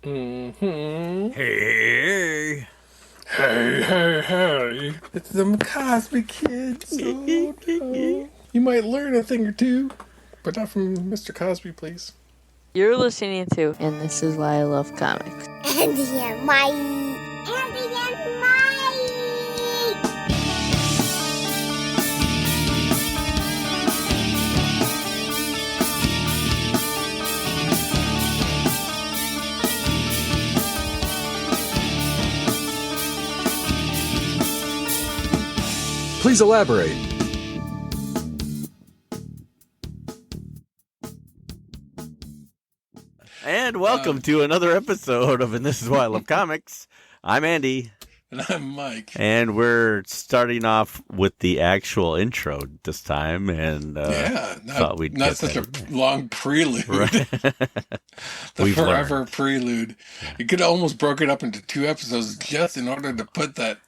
Mm-hmm. Hey. Hey. It's them Cosby kids. Oh, no. You might learn a thing or two, but not from Mr. Cosby, please. You're listening to And This Is Why I Love Comics. Andy and Mike. Andy and Mike. Please elaborate. And welcome to another episode of And This Is Why I Love Comics. I'm Andy. And I'm Mike. And we're starting off with the actual intro this time. And thought we'd not get such that. a long prelude. Right. The We've forever learned. prelude. You could almost broke it up into 2 episodes just in order to put that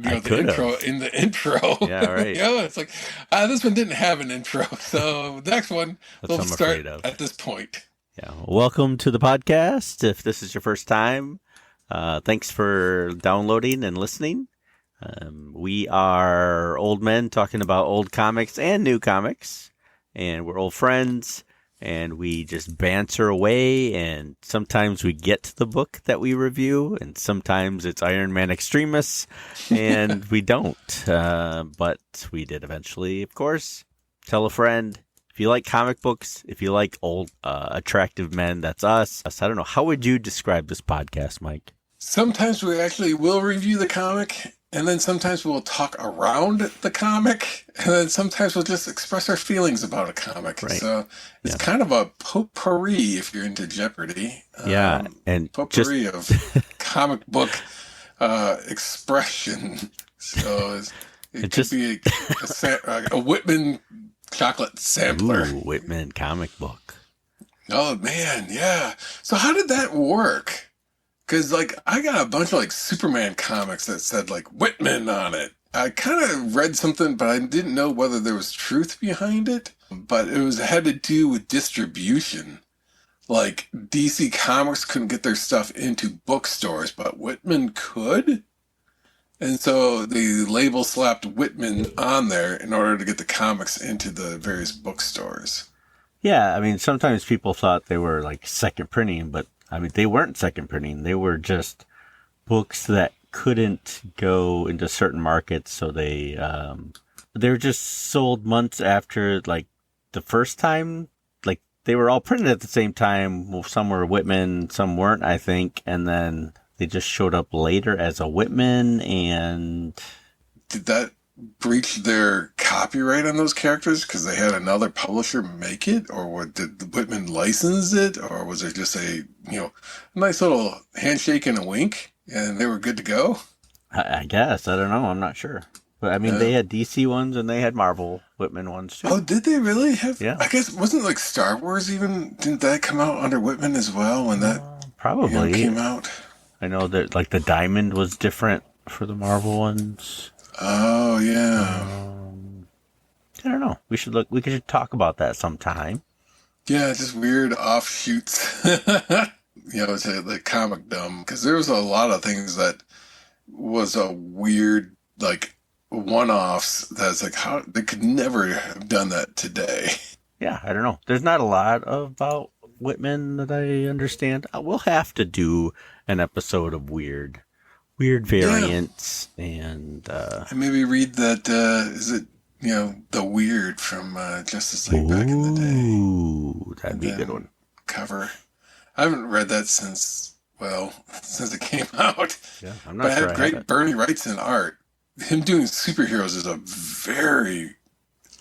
I the could've. intro in the intro. Yeah, right. It's like, this one didn't have an intro. So the next one, That's we'll what I'm start afraid of. at this point. Yeah. Welcome to the podcast. If this is your first time, thanks for downloading and listening. We are old men talking about old comics and new comics, and we're old friends, and we just banter away, and sometimes we get to the book that we review, and sometimes it's Iron Man Extremis, and we don't, but we did eventually, of course. Tell a friend. If you like comic books, if you like old, attractive men, that's us. I don't know. How would you describe this podcast, Mike? Sometimes we actually will review the comic, and then sometimes we'll talk around the comic, and then sometimes we'll just express our feelings about a comic. Right. So it's kind of a potpourri if you're into Jeopardy. Yeah, and potpourri of comic book expression. So it could be a Whitman chocolate sampler. Ooh, Whitman comic book. Oh, man, yeah. So how did that work? Because, I got a bunch of, Superman comics that said, Whitman on it. I kind of read something, but I didn't know whether there was truth behind it. But it had to do with distribution. DC Comics couldn't get their stuff into bookstores, but Whitman could. And so the label slapped Whitman on there in order to get the comics into the various bookstores. Yeah, I mean, sometimes people thought they were second printing, but I mean, they weren't second printing. They were just books that couldn't go into certain markets, so they were just sold months after the first time. They were all printed at the same time. Well, some were Whitman, some weren't, I think, and then they just showed up later as a Whitman. And did that breach their copyright on those characters because they had another publisher make it, or did Whitman license it, or was it just a nice little handshake and a wink, and they were good to go? I guess, I don't know, I'm not sure, but I mean, they had DC ones and they had Marvel Whitman ones too. Oh, did they really have? Yeah, I guess wasn't Star Wars even? Didn't that come out under Whitman as well when that probably came out? I know that the Diamond was different for the Marvel ones. Oh, yeah. I don't know. We should talk about that sometime. Yeah, just weird offshoots. To the comic dumb. Because there was a lot of things that was a weird, one-offs that's how they could never have done that today. Yeah, I don't know. There's not a lot about Whitman that I understand. We'll have to do an episode of weird variants, and maybe read that. Is it The Weird from Justice League back in the day? Ooh, that'd be a good one. Cover. I haven't read that since it came out. Yeah, I'm not but sure. It had great Bernie Wrightson art. Him doing superheroes is a very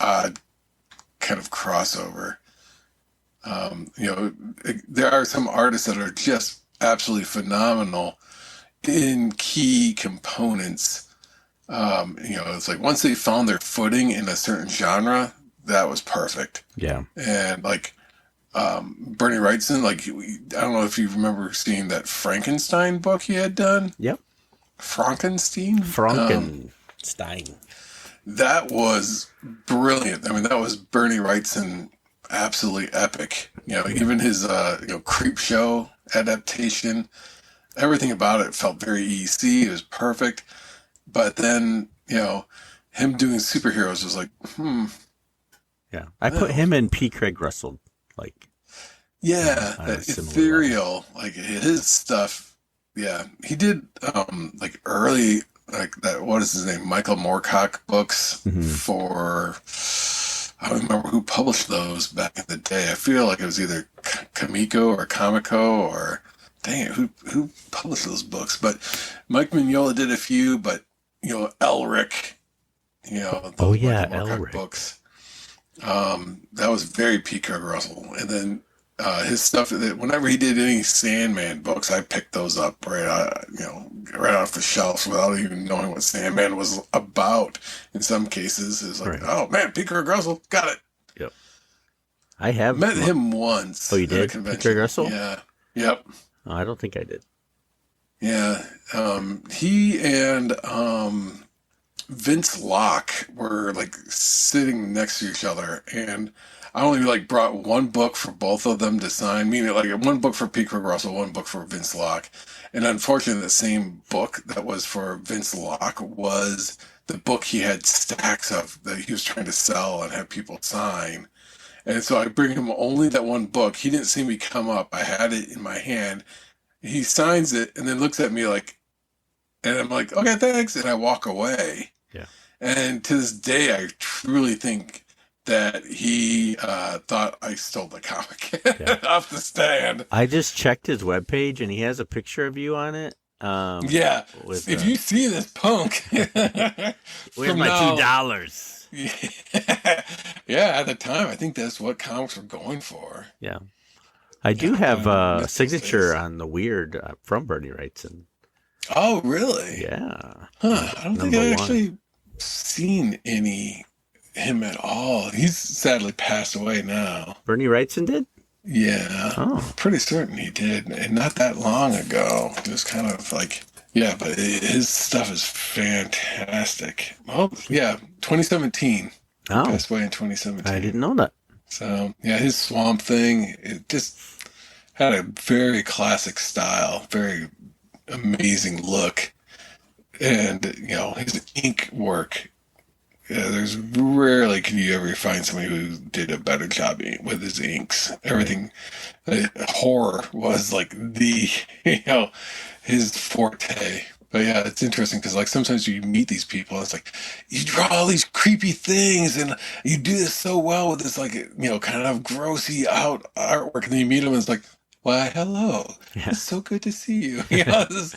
odd kind of crossover. There are some artists that are just absolutely phenomenal in key components. It's once they found their footing in a certain genre, that was perfect. Yeah. And Bernie Wrightson, I don't know if you remember seeing that Frankenstein book he had done. Yep. Frankenstein. That was brilliant. I mean, that was Bernie Wrightson absolutely epic. Even his Creep Show adaptation, everything about it felt very EC. It was perfect. But then, him doing superheroes was like, Yeah, I put no. him and P. Craig Russell, like, Yeah, on a that similar level. ethereal, like his stuff. Yeah, he did like early, like that. What is his name? Michael Moorcock books Mhm. for. I don't remember who published those back in the day. I feel like it was either Kamiko or Comico or dang it, who published those books? But Mike Mignola did a few, but Elric, Oh those yeah, Michael Moorcock Elric. books. That was very P. Craig Russell. And then his stuff that whenever he did any Sandman books, I picked those up right off the shelves without even knowing what Sandman was about. In some cases, it's like, Right. oh man, P. Craig Russell, got it. Yep. I have. Met him once Oh, you at a did? P. Craig convention. Russell? Yeah. Yep. Oh, I don't think I did. Yeah. He and Vince Locke were like sitting next to each other, and I only like brought one book for both of them to sign, meaning like one book for Pete Craig Russell, one book for Vince Locke. And unfortunately, the same book that was for Vince Locke was the book he had stacks of that he was trying to sell and have people sign. And so I bring him only that one book. He didn't see me come up. I had it in my hand. He signs it and then looks at me like, and I'm like, okay, thanks. And I walk away. Yeah. And to this day, I truly think that he thought I stole the comic Yeah. off the stand. I just checked his webpage and he has a picture of you on it. Yeah. With, If you see this punk, where's from my now, $2? yeah, at the time, I think that's what comics were going for. Yeah. I do Yeah, have I a miss those signature days. on the Weird from Bernie Wrightson. Oh, really? Yeah. Huh. I don't think Number I one. actually seen him at all. He's sadly passed away now. Bernie Wrightson did? Yeah, Oh. pretty certain he did, and not that long ago. It was kind of like, yeah, but his stuff is fantastic. Oh, yeah, 2017. He Oh. passed away in 2017. I didn't know that. So, yeah, his Swamp Thing, it just had a very classic style, very amazing look. And, his ink work, there's rarely can you ever find somebody who did a better job with his inks. Everything, horror was like his forte. But yeah, it's interesting because like sometimes you meet these people, and it's like you draw all these creepy things, and you do this so well with this like kind of grossy out artwork, and then you meet them, and it's like, why, hello, Yeah. it's so good to see you. This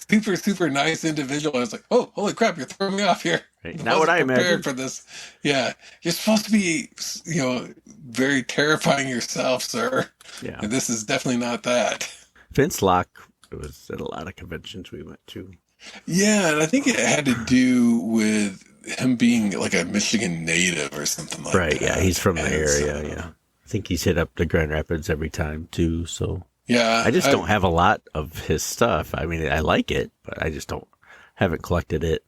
super super nice individual. And it's like, oh, holy crap, you're throwing me off here. Right. I Not what I wasn't prepared imagined. for this. Yeah, you're supposed to be very terrifying yourself, sir. Yeah. And this is definitely not that. Vince Locke was at a lot of conventions we went to. Yeah, and I think it had to do with him being like a Michigan native or something like Right, that. yeah. He's from the And area, so, yeah. I think he's hit up the Grand Rapids every time, too, so. Yeah. I just don't have a lot of his stuff. I mean, I like it, but I just haven't collected it.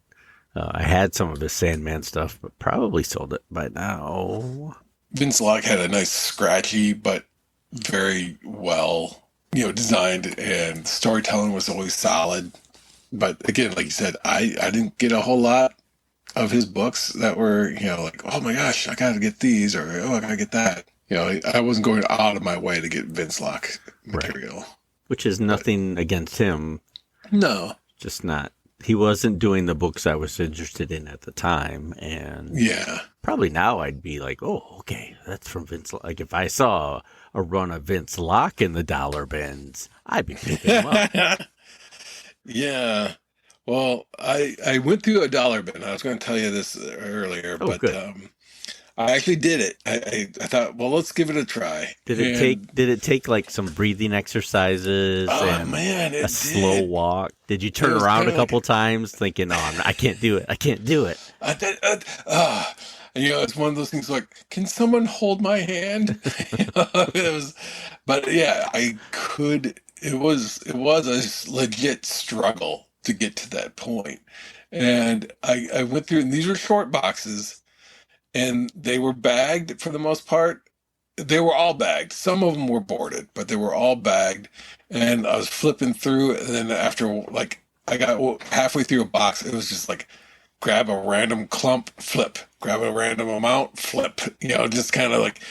I had some of his Sandman stuff, but probably sold it by now. Vince Locke had a nice scratchy, but very well, designed, and storytelling was always solid. But again, like you said, I didn't get a whole lot of his books that were, like, oh my gosh, I got to get these, or oh, I got to get that. I wasn't going out of my way to get Vince Locke material. Which is nothing against him, No. just not. He wasn't doing the books I was interested in at the time, and Yeah. probably now I'd be like, oh, okay, that's from Vince Locke. Like if I saw a run of Vince Locke in the dollar bins, I'd be picking him up. Yeah. Well, I went through a dollar bin. I was going to tell you this earlier, Oh, but good. I actually did it. I thought, well, let's give it a try. Did it take like some breathing exercises Oh and man, it a slow did. walk? Did you turn It was around a kinda couple times thinking, "Oh, I can't do it. I can't do it." I did. And, it's one of those things like, can someone hold my hand? It was, but yeah, I could. It was a legit struggle to get to that point, and I went through. And these were short boxes, and they were bagged for the most part. they were all bagged. Some of them were boarded, but they were all bagged. And I was flipping through, and then after like I got halfway through a box, it was just like grab a random clump, flip, grab a random amount, flip. Just kind of like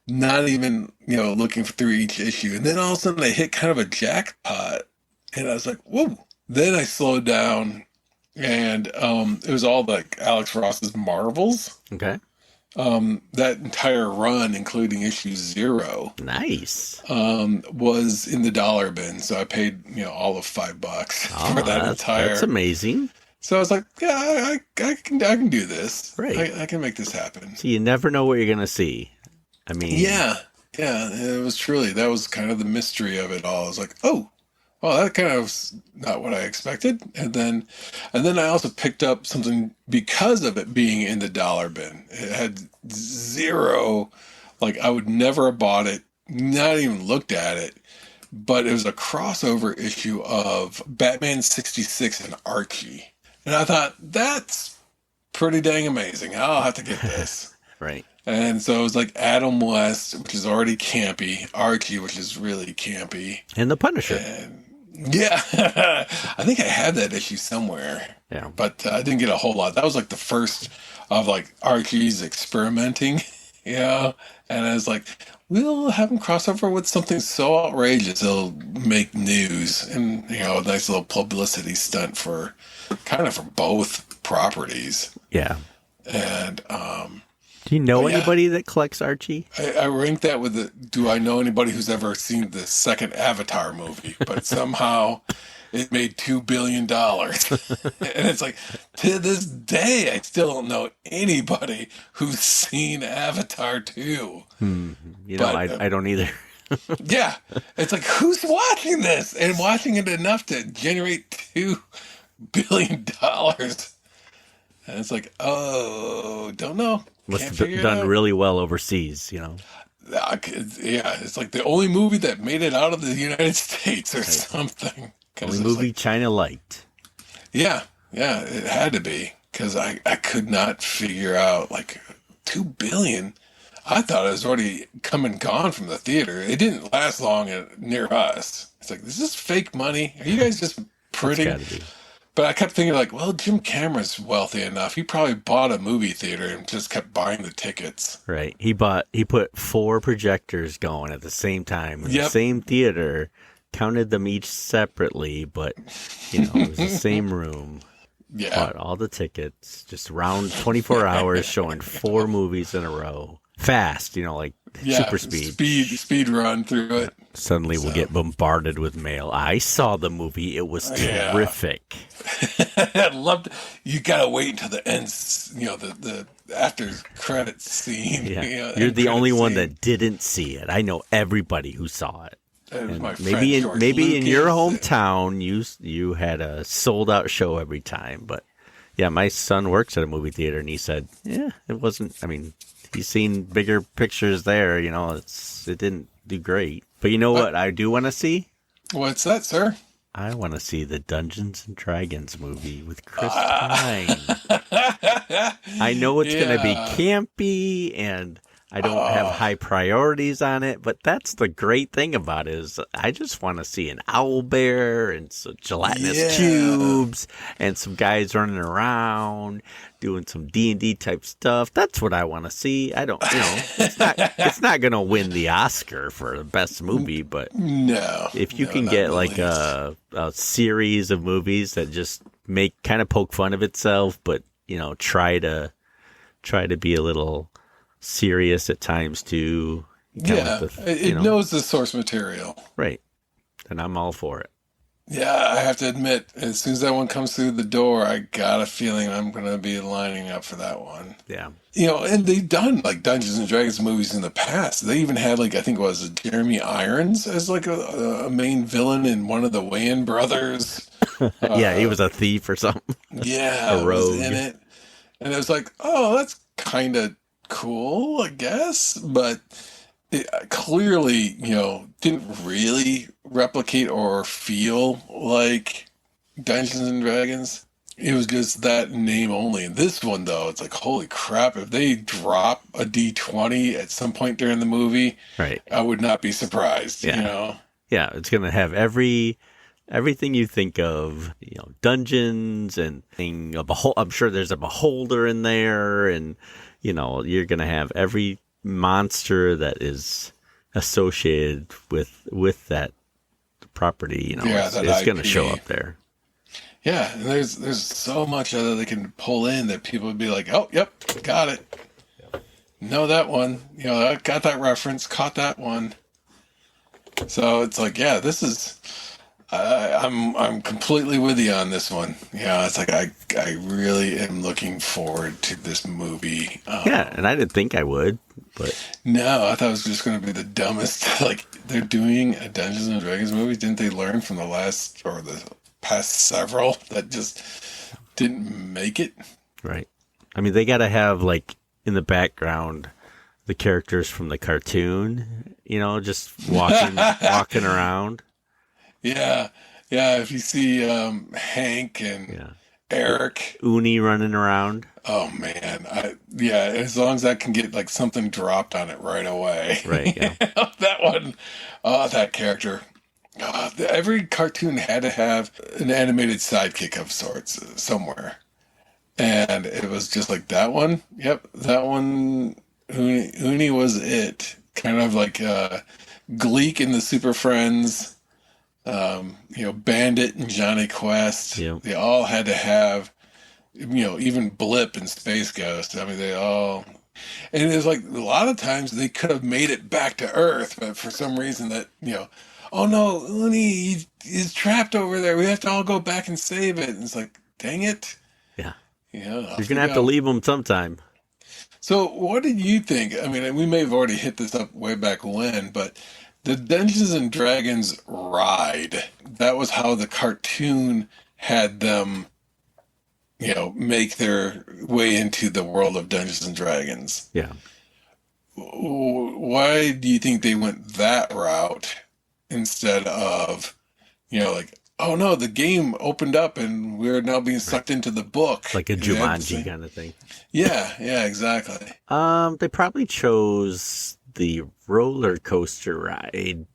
not even looking through each issue. And then all of a sudden I hit kind of a jackpot, and I was like, whoa. Then I slowed down, and it was all like Alex Ross's Marvels. Okay. That entire run, including issue 0, Nice. was in the dollar bin. So I paid, all of $5 for that entire. That's amazing. So I was like, yeah, I can do this. Right. I can make this happen. So you never know what you're gonna see. I mean, Yeah. It was that was kind of the mystery of it all. I was like, oh, well, that kind of was not what I expected. And then I also picked up something because of it being in the dollar bin. It had 0, like I would never have bought it, not even looked at it, but it was a crossover issue of Batman 66 and Archie. And I thought, that's pretty dang amazing. I'll have to get this. right. And so it was like Adam West, which is already campy, Archie, which is really campy. And the Punisher. And yeah, I think I had that issue somewhere. Yeah. But I didn't get a whole lot. That was like the first of like Archie's experimenting, And I was like, we'll have him cross over with something so outrageous it'll make news. And, a nice little publicity stunt for both properties. Yeah. And, do you know yeah. anybody that collects Archie? I ranked that with do I know anybody who's ever seen the second Avatar movie? But somehow it made $2 billion. And it's like, to this day, I still don't know anybody who's seen Avatar 2. I don't either. Yeah. It's like, who's watching this? And watching it enough to generate $2 billion. And it's like, oh, don't know. Must have done really well overseas, Yeah, it's like the only movie that made it out of the United States or something. Only movie China liked. Yeah, it had to be, because I could not figure out, like, $2 billion. I thought it was already come and gone from the theater. It didn't last long near us. It's like, is this fake money? Are you guys just printing? It's gotta be. But I kept thinking, like, well, Jim Cameron's wealthy enough. He probably bought a movie theater and just kept buying the tickets. Right. He put 4 projectors going at the same time in the same theater, counted them each separately, but, it was the same room. Yeah. Bought all the tickets, just around 24 hours showing 4 movies in a row. Fast, like super speed. Speed run through it. Suddenly we'll get bombarded with mail. I saw the movie. It was terrific. I loved it. You gotta wait until the end, the after credits scene. Yeah. You're the only one that didn't see it. I know everybody who saw it. And maybe in your hometown you had a sold out show every time, but yeah, my son works at a movie theater and he said, yeah, it wasn't. I mean, he's seen bigger pictures there. It didn't do great. But you know what I do want to see? What's that, sir? I want to see the Dungeons and Dragons movie with Chris Pine. I know it's going to be campy and I don't have high priorities on it, but that's the great thing about it is I just want to see an owl bear and some gelatinous cubes and some guys running around doing some D&D type stuff. That's what I want to see. I don't, it's not going to win the Oscar for the best movie, but if you can get like a series of movies that just kind of poke fun of itself, but try to be a little serious at times too. It knows the source material. Right. And I'm all for it. Yeah, I have to admit, as soon as that one comes through the door, I got a feeling I'm going to be lining up for that one. Yeah. And they've done like Dungeons and Dragons movies in the past. They even had like, I think it was Jeremy Irons as like a main villain in one of the Wayans brothers. Yeah, he was a thief or something. Yeah, a rogue. Was in it. And it was like, oh, that's kind of cool, I guess. But it clearly, didn't really replicate or feel like Dungeons and Dragons. It was just that name only. In this one, though, it's like, holy crap, if they drop a D20 at some point during the movie, Right. I would not be surprised, you Yeah. know? Yeah, it's gonna have everything you think of, dungeons and I'm sure there's a beholder in there, and you're gonna have every monster that is associated with that property. Yeah, it's gonna IP. show up there. Yeah, and there's so much other they can pull in that people would be like, oh, yep, got it. Know that one. I got that reference, caught that one. So it's like, yeah, this is. I'm completely with you on this one. It's like I really am looking forward to this movie. Yeah, and I didn't think I would, but No, I thought it was just going to be the dumbest. Like they're doing a Dungeons and Dragons movie. Didn't they learn from the past several that just didn't make it? right. I mean, they got to have like in the background the characters from the cartoon, just walking around. Yeah, yeah. If you see Hank and Yeah. Eric, Uni running around. oh man, yeah. As long as I can get like something dropped on it right away, Right, yeah. that one, that character. Every cartoon had to have an animated sidekick of sorts somewhere, and it was just like that one. Yep, that one. Uni was it. Kind of like Gleek and the Super Friends. Bandit and Johnny Quest. Yep. They all had to have, even Blip and Space Ghost. I mean, they all, and it's like a lot of times they could have made it back to Earth, but for some reason oh no, Uni is trapped over there. We have to all go back and save it. And it's like, dang it. Yeah. You're You're gonna have to leave them sometime. So, what did you think? I mean, we may have already hit this up way back when, but the Dungeons and Dragons ride, that was how the cartoon had them, make their way into the world of Dungeons and Dragons. Yeah. Why do you think they went that route instead of, like, oh no, the game opened up and we're now being sucked into the book? Like a Jumanji kind of thing. Yeah, exactly. They probably chose the roller coaster ride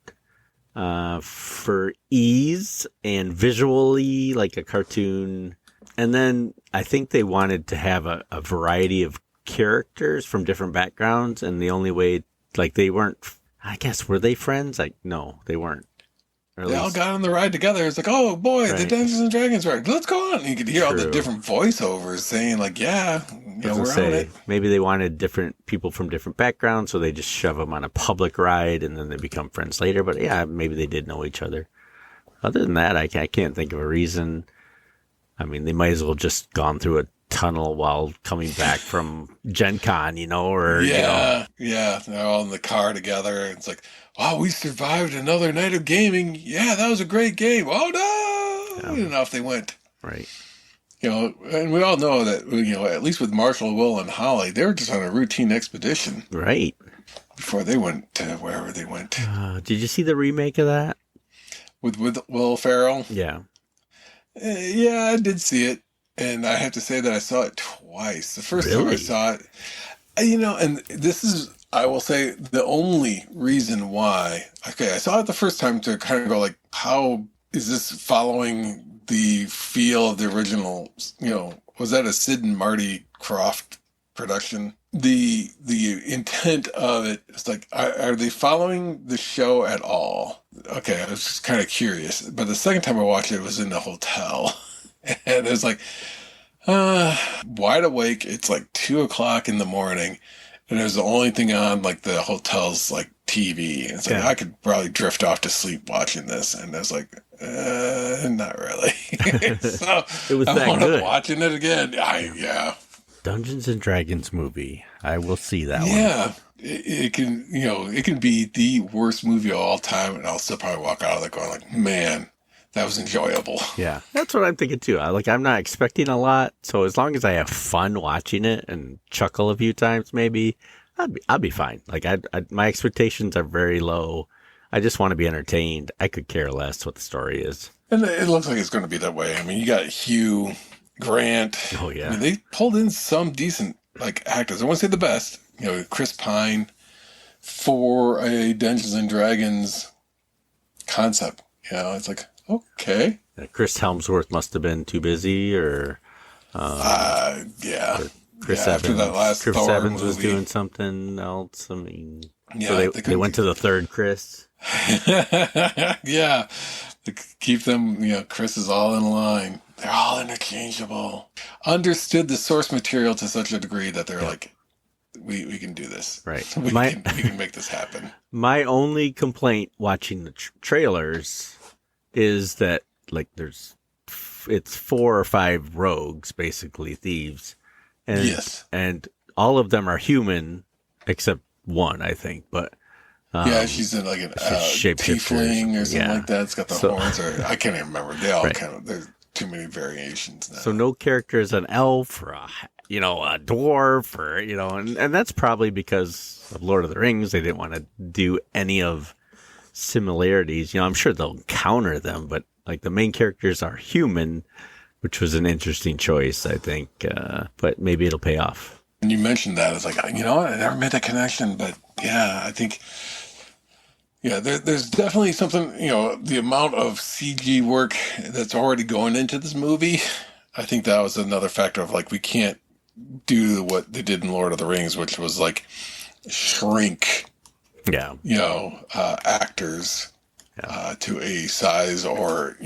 for ease and visually like a cartoon. And then I think they wanted to have a variety of characters from different backgrounds. And the only way, like they weren't, I guess, were they friends? Like, no, they weren't. They all got on the ride together. It's like, oh boy, the Right. Dungeons and Dragons ride. Let's go on. And you could hear all the True. different voiceovers saying like, yeah, we're on it. Maybe they wanted different people from different backgrounds, so they just shove them on a public ride and then they become friends later. But yeah, maybe they did know each other. Other than that, I can't think of a reason. I mean, they might as well just gone through a tunnel while coming back from Gen Con, or Yeah, they're all in the car together. It's like, wow, we survived another night of gaming. Yeah, that was a great game. Oh no! And off they went. right. And we all know that, at least with Marshall, Will, and Holly, they were just on a routine expedition Right. before they went to wherever they went. Did you see the remake of that? With Will Ferrell? Yeah. Yeah, I did see it. And I have to say that I saw it twice. The first time I Really? saw it, and this is, I will say, the only reason why. Okay, I saw it the first time to kind of go like, how is this following the feel of the original? Was that a Sid and Marty Krofft production? The intent of it is like, are they following the show at all? Okay, I was just kind of curious. But the second time I watched it, it was in the hotel. And it's like, wide awake. It's like 2:00 in the morning, and it was the only thing on like the hotel's like TV. And it's like, Yeah. I could probably drift off to sleep watching this. And I was like, not really. So It was I that wound up good. watching it again. Yeah, Dungeons and Dragons movie. I will see that one. yeah. It can, it can be the worst movie of all time, and I'll still probably walk out of there going like, man, that was enjoyable. Yeah, that's what I'm thinking too. I'm not expecting a lot, so as long as I have fun watching it and chuckle a few times, maybe I'll be fine. Like my expectations are very low. I just want to be entertained. I could care less what the story is. And it looks like it's going to be that way. I mean, you got Hugh Grant. Oh I yeah. mean, they pulled in some decent like actors. I won't say the best. Chris Pine for a Dungeons and Dragons concept. It's like, okay. Chris Helmsworth must have been too busy, Yeah. or Yeah, after that last Chris Thor Evans was movie. doing something else. I mean, so Yeah, they went to the third Chris. Yeah. To keep them, Chris is all in line. They're all interchangeable. Understood the source material to such a degree that they're like, we can do this. Right. We can make this happen. My only complaint watching the trailers is that like it's 4 or 5 rogues, basically thieves, and Yes. and all of them are human except one, I think. But Yeah, she's in like an shapeshifter tiefling or something yeah. like that. It's got the horns, or I can't even remember. They all Right. there's too many variations now. So no character is an elf or a dwarf or and that's probably because of Lord of the Rings. They didn't want to do any of similarities. I'm sure they'll counter them, but like the main characters are human, which was an interesting choice, I think. But maybe it'll pay off. And you mentioned that, it's like, I never made that connection, but yeah, I think, there's definitely something, the amount of CG work that's already going into this movie. I think that was another factor of like, we can't do what they did in Lord of the Rings, which was like shrink, Yeah. actors to a size, or,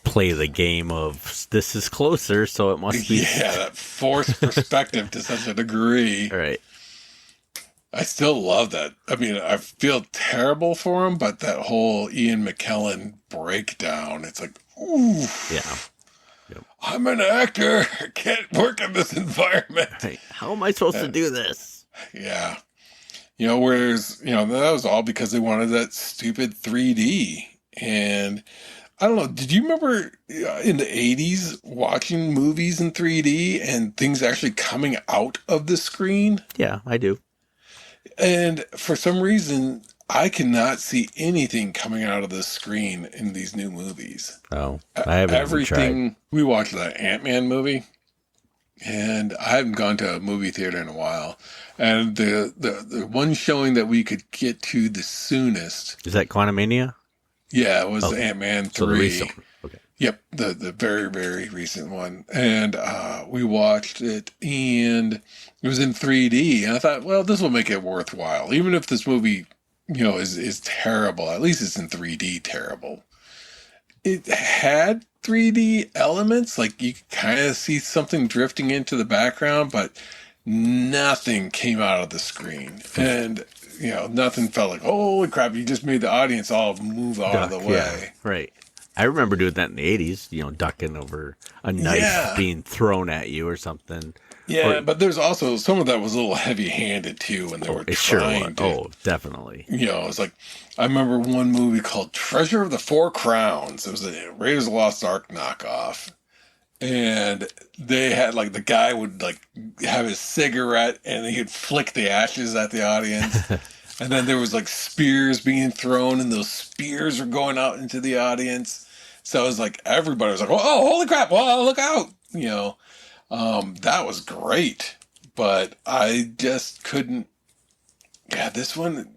Play the game of this is closer, so it must be. yeah, that forced perspective to such a degree. All right. I still love that. I mean, I feel terrible for him, but that whole Ian McKellen breakdown, it's like, ooh, Yeah. Yep. I'm an actor. I can't work in this environment. Right. How am I supposed to do this? Yeah. Whereas, that was all because they wanted that stupid 3D. And I don't know, did you remember in the 80s watching movies in 3D and things actually coming out of the screen? Yeah, I do. And for some reason, I cannot see anything coming out of the screen in these new movies. Oh, I haven't even tried. Everything. We watched that Ant-Man movie, and I haven't gone to a movie theater in a while. And the one showing that we could get to the soonest, Is that Quantumania? yeah, it was Okay. Ant-Man 3. So the recent one. Okay. Yep, the very, very recent one. And we watched it, and it was in 3D. And I thought, well, this will make it worthwhile. Even if this movie, is terrible, at least it's in 3D terrible. It had 3D elements, like you could kind of see something drifting into the background, but nothing came out of the screen. And, nothing felt like, holy crap, you just made the audience all move out of the way. Yeah, right. I remember doing that in the 80s, ducking over a knife being thrown at you or something. Yeah, but there's also some of that was a little heavy-handed too when they were It sure trying was. to. Oh, definitely. It's like, I remember one movie called Treasure of the Four Crowns. It was a Raiders of the Lost Ark knockoff. And they had, like, the guy would, like, have his cigarette and he'd flick the ashes at the audience. And then there was, like, spears being thrown, and those spears were going out into the audience. So it was like, everybody was like, oh, holy crap, whoa, look out, that was great. But I just couldn't, this one,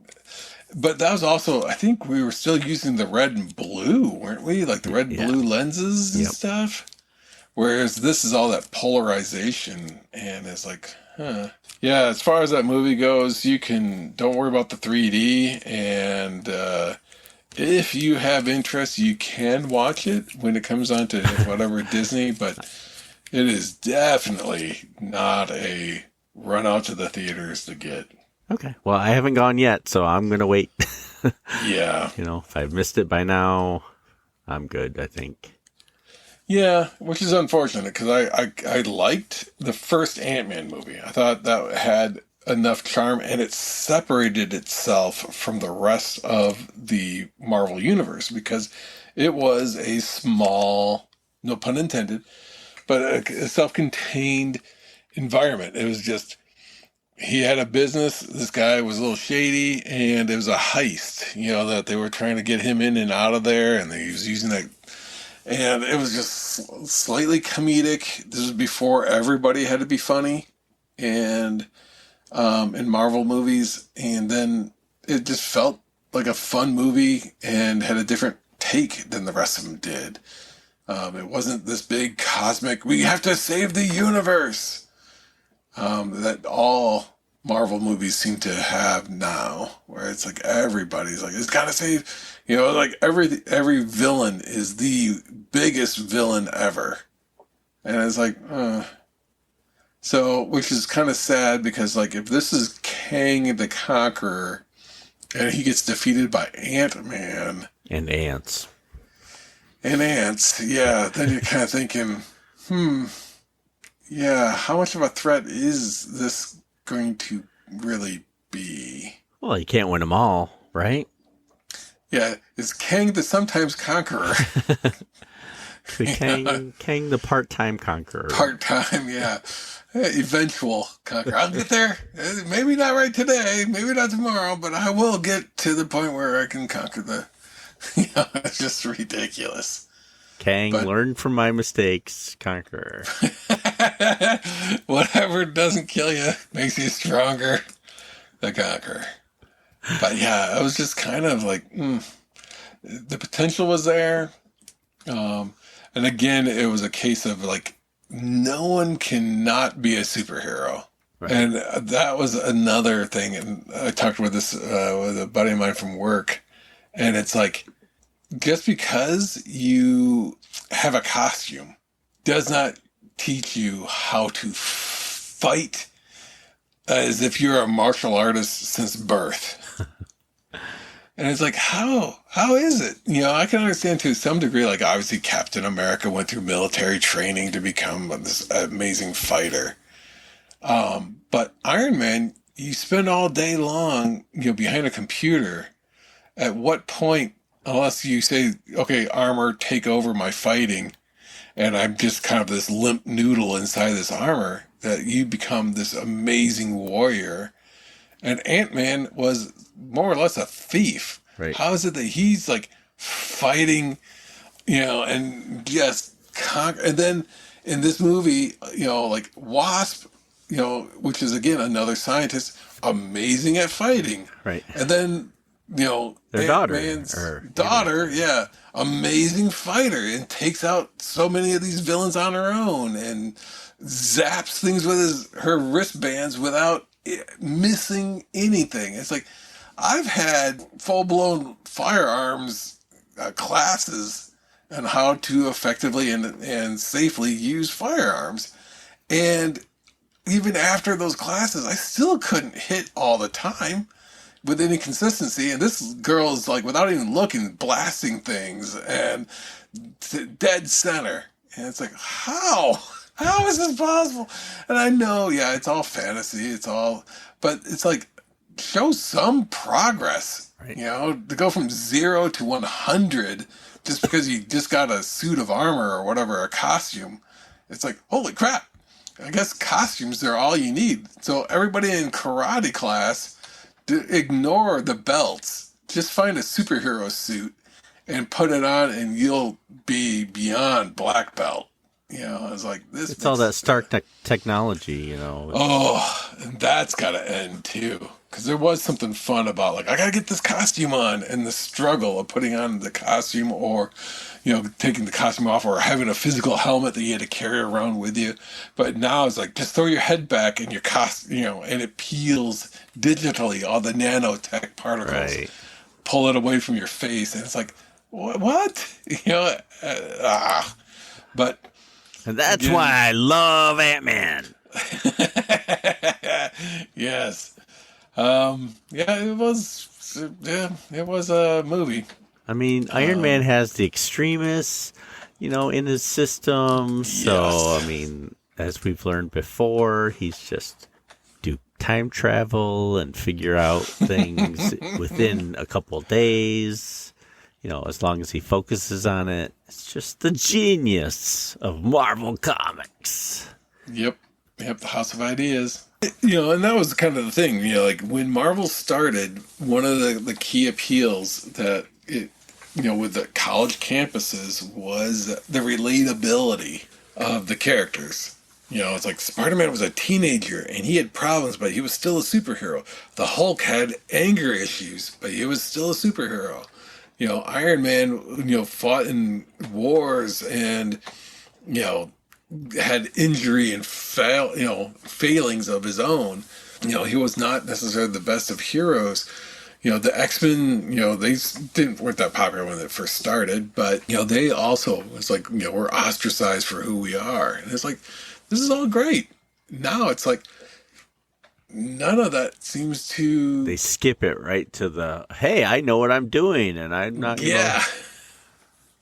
but that was also, I think we were still using the red and blue, weren't we? Like the red and blue lenses and stuff. Whereas this is all that polarization, and it's like, huh. Yeah, as far as that movie goes, don't worry about the 3D, and if you have interest, you can watch it when it comes on to whatever Disney, but it is definitely not a run out to the theaters to get. Okay. Well, I haven't gone yet, so I'm going to wait. Yeah. If I've missed it by now, I'm good, I think. Yeah, which is unfortunate because I liked the first Ant-Man movie. I thought that had enough charm, and it separated itself from the rest of the Marvel Universe because it was a small, no pun intended, but a self-contained environment. It was just, he had a business, this guy was a little shady, and it was a heist, that they were trying to get him in and out of there, and he was using that And it was just slightly comedic. This was before everybody had to be funny, and in Marvel movies, and then it just felt like a fun movie and had a different take than the rest of them did. It wasn't this big cosmic, we have to save the universe, that all Marvel movies seem to have now, where it's like everybody's like, it's gotta save, like every villain is the biggest villain ever. And it's like, so, which is kind of sad because, like, if this is Kang the Conqueror and he gets defeated by Ant-Man And ants. and ants, yeah, then you're kind of thinking, yeah, how much of a threat is this going to really be? Well, you can't win them all, right? Yeah, is Kang the sometimes conqueror? Kang the part-time conqueror. Part-time, yeah. Eventual conqueror. I'll get there. Maybe not right today, maybe not tomorrow, but I will get to the point where I can conquer the... it's just ridiculous. Kang, learn from my mistakes, conqueror. Whatever doesn't kill you makes you stronger, the conqueror. But yeah, I was just kind of like, the potential was there. And again, it was a case of like, no one cannot be a superhero. Right. And that was another thing. And I talked with this, with a buddy of mine from work. And it's like, just because you have a costume does not teach you how to fight as if you're a martial artist since birth. And it's like, how is it? I can understand to some degree, like obviously Captain America went through military training to become this amazing fighter. But Iron Man, you spend all day long, behind a computer. At what point, unless you say, okay, armor, take over my fighting, and I'm just kind of this limp noodle inside this armor, that you become this amazing warrior. And Ant-Man was more or less a thief. Right. How is it that he's like fighting, and just and then in this movie, like Wasp, which is again another scientist, amazing at fighting. Right. And then, their daughter, yeah, amazing fighter, and takes out so many of these villains on her own, and zaps things with her wristbands without missing anything. It's like, I've had full-blown firearms classes on how to effectively and safely use firearms. And even after those classes, I still couldn't hit all the time with any consistency. And this girl is like, without even looking, blasting things and dead center. And it's like, how is this possible? And I know, yeah, it's all fantasy. But it's like, show some progress, right. To go from 0 to 100 just because you just got a suit of armor or whatever, a costume. It's like, holy crap. I guess costumes are all you need. So everybody in karate class, ignore the belts. Just find a superhero suit and put it on, and you'll be beyond black belt. It's like this. It's all that Stark technology, Oh, and that's got to end too. Because there was something fun about, like, I got to get this costume on, and the struggle of putting on the costume, or, taking the costume off, or having a physical helmet that you had to carry around with you. But now it's like, just throw your head back and your costume, and it peels digitally all the nanotech particles. Right. Pull it away from your face, and it's like, what? But... And that's why I love Ant-Man. Yes. It was a movie. I mean, Iron Man has the extremists, in his system. So, yes. I mean, as we've learned before, he's just do time travel and figure out things within a couple days. As long as he focuses on it. It's just the genius of Marvel Comics. Yep, the House of Ideas. And that was kind of the thing, like when Marvel started, one of the key appeals that it with the college campuses was the relatability of the characters. It's like Spider-Man was a teenager and he had problems, but he was still a superhero. The Hulk had anger issues, but he was still a superhero. Iron Man, fought in wars and, had injury and failings of his own. He was not necessarily the best of heroes. The X-Men, they weren't that popular when it first started, but, they also, it's like, we're ostracized for who we are. And it's like, this is all great. Now it's like, none of that seems to... They skip it right to the, hey, I know what I'm doing, and I'm not... Yeah.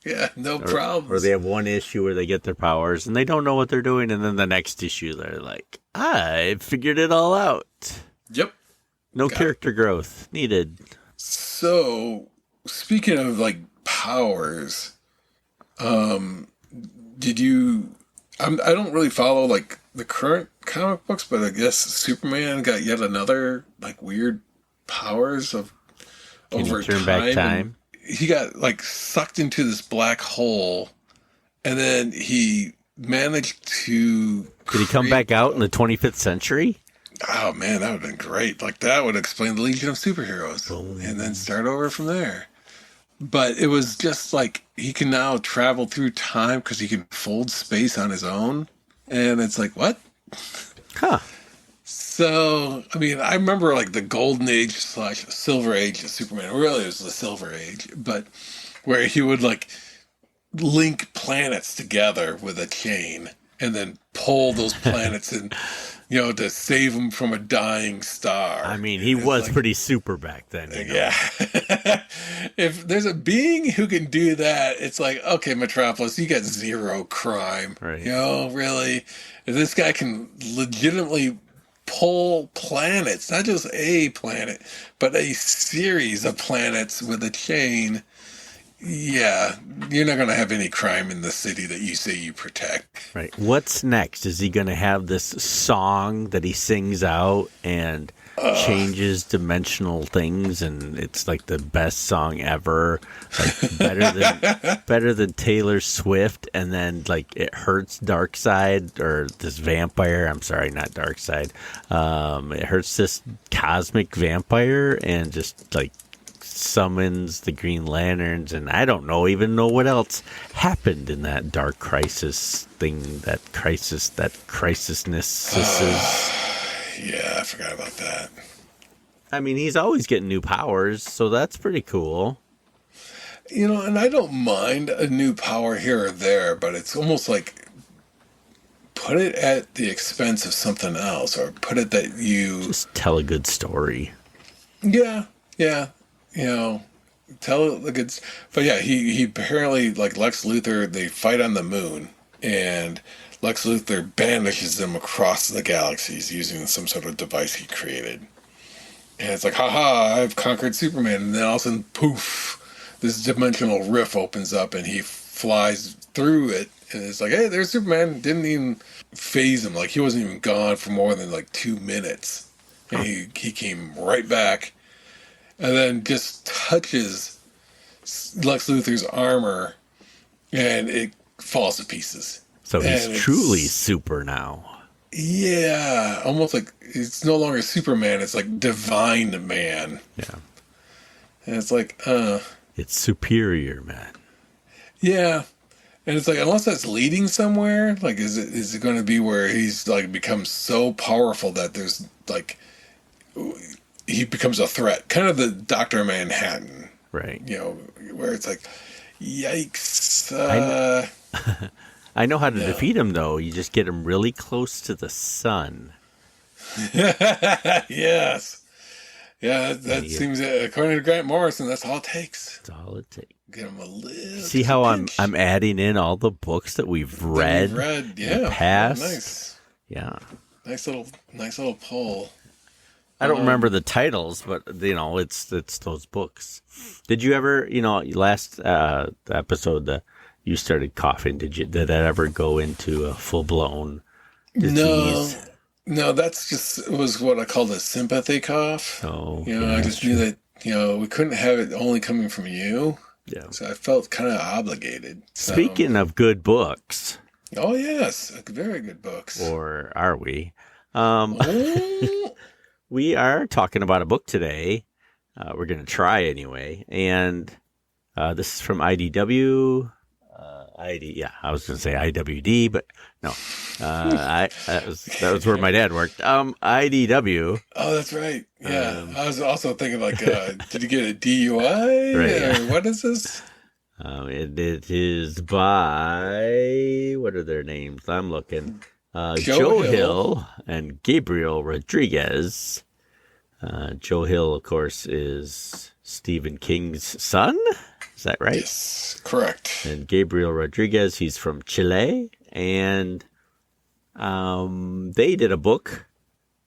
Yeah, no problems. Or they have one issue where they get their powers, and they don't know what they're doing, and then the next issue, they're like, I figured it all out. Yep. No character growth needed. So, speaking of, like, powers, did you... I don't really follow, like, the current comic books, but I guess Superman got yet another, like, weird powers of Can over you turn time. back time? He got, like, sucked into this black hole, and then he managed to... Did he come back out in the 25th century? Oh, man, that would have been great. Like, that would explain the Legion of Superheroes. Boom. And then start over from there. But it was just like, he can now travel through time because he can fold space on his own. And it's like, what? Huh. So, I mean, I remember, like, the Golden Age / Silver Age of Superman. Really, it was the Silver Age. But where he would, like, link planets together with a chain and then pull those planets in, to save them from a dying star. I mean, he was like, pretty super back then. Yeah. If there's a being who can do that, it's like, okay, Metropolis, you got zero crime. Right. Really? If this guy can legitimately pull planets, not just a planet, but a series of planets with a chain, yeah, you're not going to have any crime in the city that you say you protect. Right. What's next? Is he going to have this song that he sings out and changes dimensional things, and it's like the best song ever, like better than Taylor Swift, and then like it hurts Darkseid or this vampire. I'm sorry, not Darkseid. It hurts this cosmic vampire and just like summons the Green Lanterns, and I don't even know what else happened in that Dark Crisis thing, that crisisness. Yeah, I forgot about that. I mean, he's always getting new powers, so that's pretty cool. And I don't mind a new power here or there, but it's almost like put it at the expense of something else, or put it that you... Just tell a good story. Yeah. Tell the good... But yeah, he apparently, like Lex Luthor, they fight on the moon, and Lex Luthor banishes them across the galaxies using some sort of device he created. And it's like, haha, I've conquered Superman. And then all of a sudden, poof, this dimensional rift opens up and he flies through it. And it's like, hey, there's Superman. Didn't even phase him. Like, he wasn't even gone for more than like 2 minutes. And he came right back and then just touches Lex Luthor's armor and it falls to pieces. So he's truly super now. Yeah, almost like it's no longer Superman, it's like Divine Man. Yeah. And it's like, It's superior, man. Yeah. And it's like, unless that's leading somewhere, like, is it going to be where he's, like, becomes so powerful that there's, like, he becomes a threat? Kind of the Dr. Manhattan. Right. Where it's like, yikes. I know how to defeat him, though. You just get him really close to the sun. Yes. Yeah, that seems, according to Grant Morrison, that's all it takes. That's all it takes. Get him a little. See how I'm adding in all the books that we've read, in the past? Nice. Yeah. Nice little pull. I don't remember the titles, but it's those books. Did you ever, last episode you started coughing? Did that ever go into a full blown disease? No, that's just was what I called a sympathy cough. Oh, I just knew that we couldn't have it only coming from you. Yeah. So I felt kind of obligated. So, Speaking of good books, oh yes, very good books. or are we? Um, Oh, we are talking about a book today. We're going to try anyway. And this is from IDW. I was going to say IWD, but no. That was where my dad worked. IDW. oh, that's right. Yeah, Um, I was also thinking like, did you get a DUI Right, or yeah. what is this? It is by, what are their names? I'm looking. Joe Joe Hill. Hill and Gabriel Rodriguez. Joe Hill, of course, is Stephen King's son. Is that right? Yes, correct. And Gabriel Rodriguez, he's from Chile. And they did a book,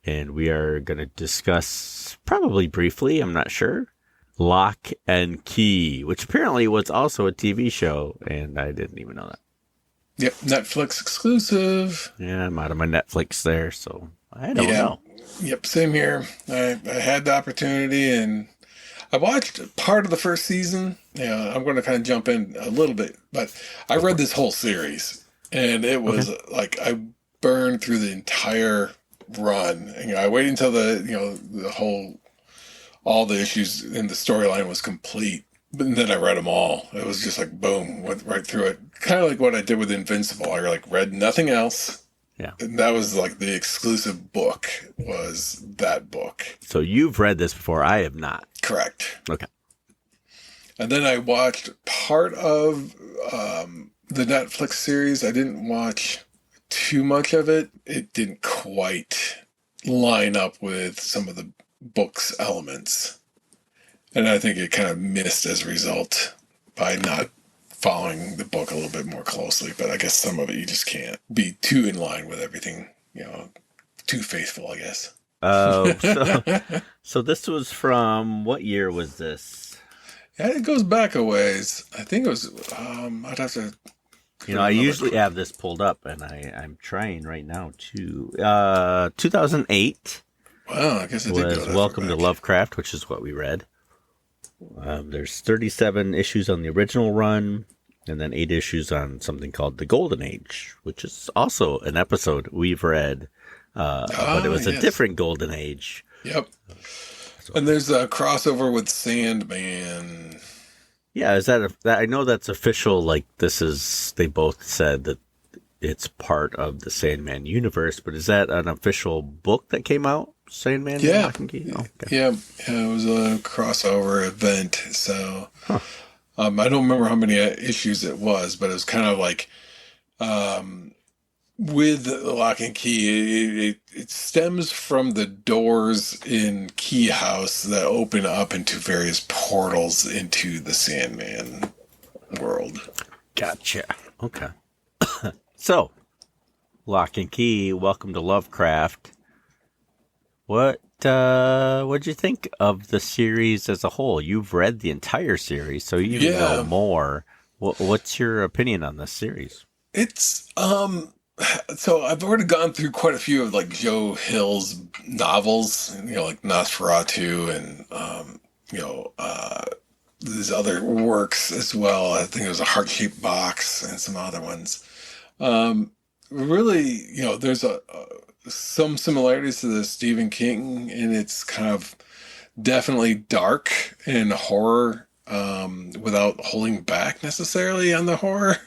and we are going to discuss, probably briefly, I'm not sure, Lock and Key, which apparently was also a TV show, and I didn't even know that. Yep, Netflix exclusive. Yeah, I'm out of my Netflix there, so I don't know. Yep, same here. I had the opportunity and I watched part of the first season. Yeah, I'm going to kind of jump in a little bit, but I read this whole series and it was like I burned through the entire run. And, I waited until all the issues in the storyline was complete. But then I read them all. It was just like, boom, went right through it. Kind of like what I did with Invincible. I like read nothing else. Yeah. And that was like the exclusive book was that book. So you've read this before. I have not. Correct. Okay. And then I watched part of the Netflix series. I didn't watch too much of it. It didn't quite line up with some of the book's elements. And I think it kind of missed as a result by not following the book a little bit more closely. But I guess some of it you just can't be too in line with everything, too faithful, I guess. So this was from, what year was this? Yeah, it goes back a ways. I think it was, I'd have to. I usually have this pulled up, and I'm trying right now to. 2008 Wow, I guess it did was go that Welcome far to back. Lovecraft, which is what we read. There's 37 issues on the original run, and then 8 issues on something called The Golden Age, which is also an episode we've read, but it was a yes. different Golden Age. Yep. And there's a crossover with Sandman. Yeah, is that I know that's official. Like they both said that it's part of the Sandman universe, but is that an official book that came out? Sandman? Yeah. Lock and Key? Oh, okay. Yeah, it was a crossover event. So I don't remember how many issues it was, but it was kind of like with Lock and Key, it stems from the doors in Key House that open up into various portals into the Sandman world. Gotcha. Okay. So, Lock and Key, Welcome to Lovecraft. What'd you think of the series as a whole? You've read the entire series, so you know more. What's your opinion on this series? It's so I've already gone through quite a few of like Joe Hill's novels, like Nosferatu and these other works as well. I think it was a Heart-Shaped Box and some other ones. Really, there's some similarities to the Stephen King, and it's kind of definitely dark and horror without holding back necessarily on the horror.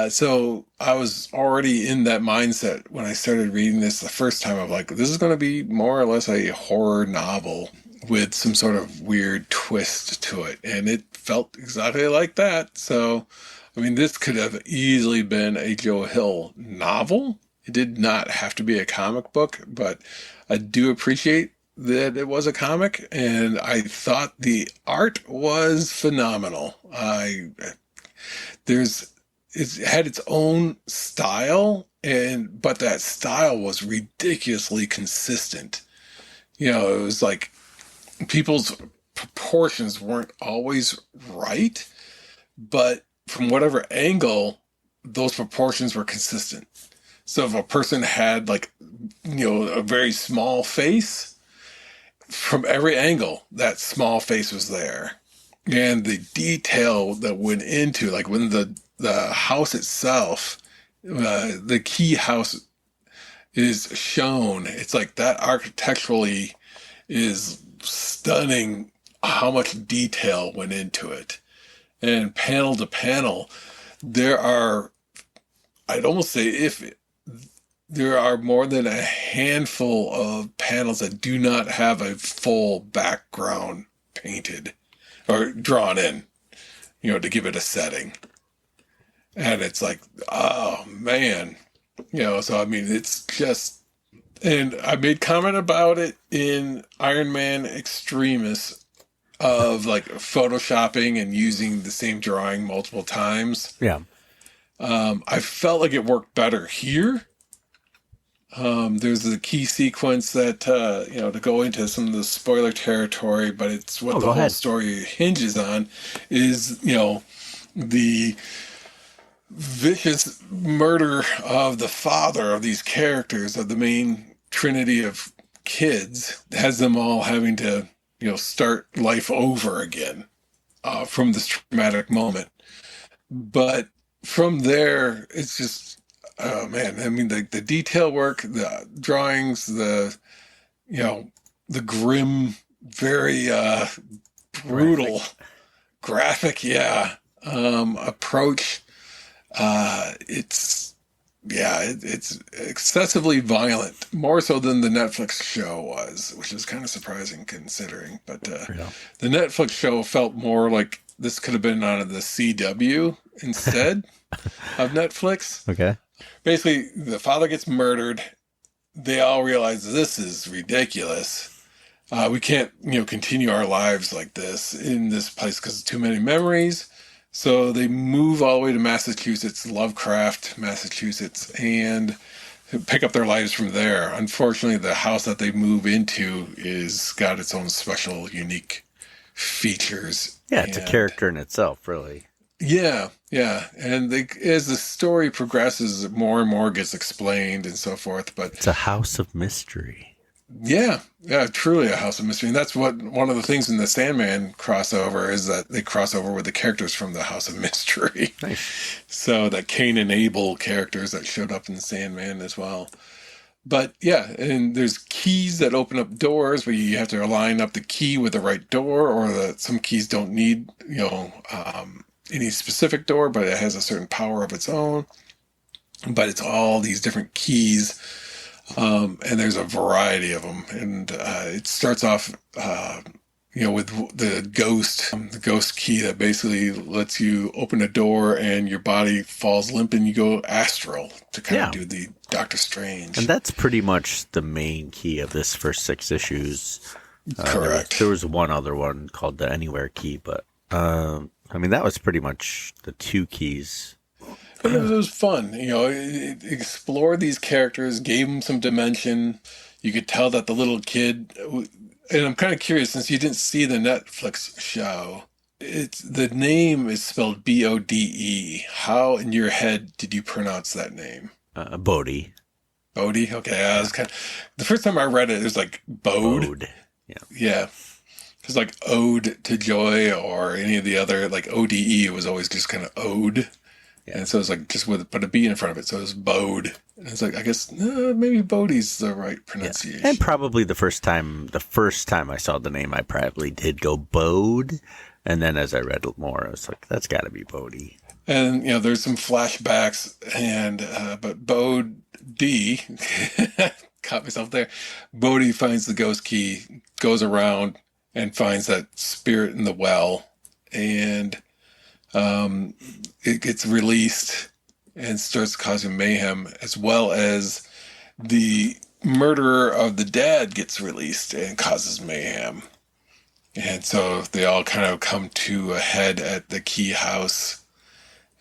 So I was already in that mindset when I started reading this the first time of like, this is going to be more or less a horror novel with some sort of weird twist to it. And it felt exactly like that. So, I mean, this could have easily been a Joe Hill novel. It did not have to be a comic book, but I do appreciate that it was a comic, and I thought the art was phenomenal. It had its own style, but that style was ridiculously consistent. It was like people's proportions weren't always right, but from whatever angle, those proportions were consistent. So if a person had like, a very small face, from every angle, that small face was there. and the detail that went into, like when the house itself, the key house is shown. It's like that architecturally is stunning how much detail went into it. And panel to panel, there are, I'd almost say if there are more than a handful of panels that do not have a full background painted or drawn in, to give it a setting. And it's like, oh man, so I mean, it's just, and I made comment about it in Iron Man Extremis of like photoshopping and using the same drawing multiple times. Yeah. I felt like it worked better here. There's a key sequence that, to go into some of the spoiler territory, but it's what the whole story hinges on is, the vicious murder of the father of these characters, of the main trinity of kids, has them all having to, start life over again from this traumatic moment. But from there, it's just, oh man, I mean, the detail work, the drawings, the grim, very brutal, graphic approach. It's excessively violent, more so than the Netflix show was, which is kind of surprising considering. But the Netflix show felt more like this could have been on the CW instead of Netflix. Okay. Basically, the father gets murdered. They all realize this is ridiculous. We can't, continue our lives like this in this place because of too many memories. So they move all the way to Massachusetts, Lovecraft, Massachusetts, and pick up their lives from there. Unfortunately, the house that they move into is got its own special, unique features. Yeah, it's a character in itself, really. Yeah. And as the story progresses, more and more gets explained and so forth. But it's a house of mystery. Yeah, truly a house of mystery. And that's one of the things in the Sandman crossover is that they cross over with the characters from the House of Mystery. Nice. So that Cain and Abel characters that showed up in Sandman as well. But yeah, and there's keys that open up doors where you have to line up the key with the right door, or some keys don't need, any specific door, but it has a certain power of its own. But it's all these different keys. And there's a variety of them. And it starts off, with the ghost key that basically lets you open a door and your body falls limp and you go astral to kind of do the Doctor Strange. And that's pretty much the main key of this first 6 issues. Correct. There was one other one called the Anywhere key, but that was pretty much the 2 keys. And it was fun, it explored these characters, gave them some dimension. You could tell that the little kid, and I'm kind of curious, since you didn't see the Netflix show, the name is spelled Bode. How in your head did you pronounce that name? Bodhi. Bodhi? Okay, I was the first time I read it was like Bode. Yeah. Because like Ode to Joy or any of the other, like ODE was always just kind of Ode. And so it's like just put a B in front of it. So it's Bode. And it's like, I guess maybe Bodhi's the right pronunciation. Yeah. And probably the first time I saw the name, I probably did go Bode. And then as I read more, I was like, that's got to be Bodhi. And, there's some flashbacks but Bode D, caught myself there. Bodhi finds the ghost key, goes around and finds that spirit in the well. And it gets released and starts causing mayhem, as well as the murderer of the dad gets released and causes mayhem. And so they all kind of come to a head at the key house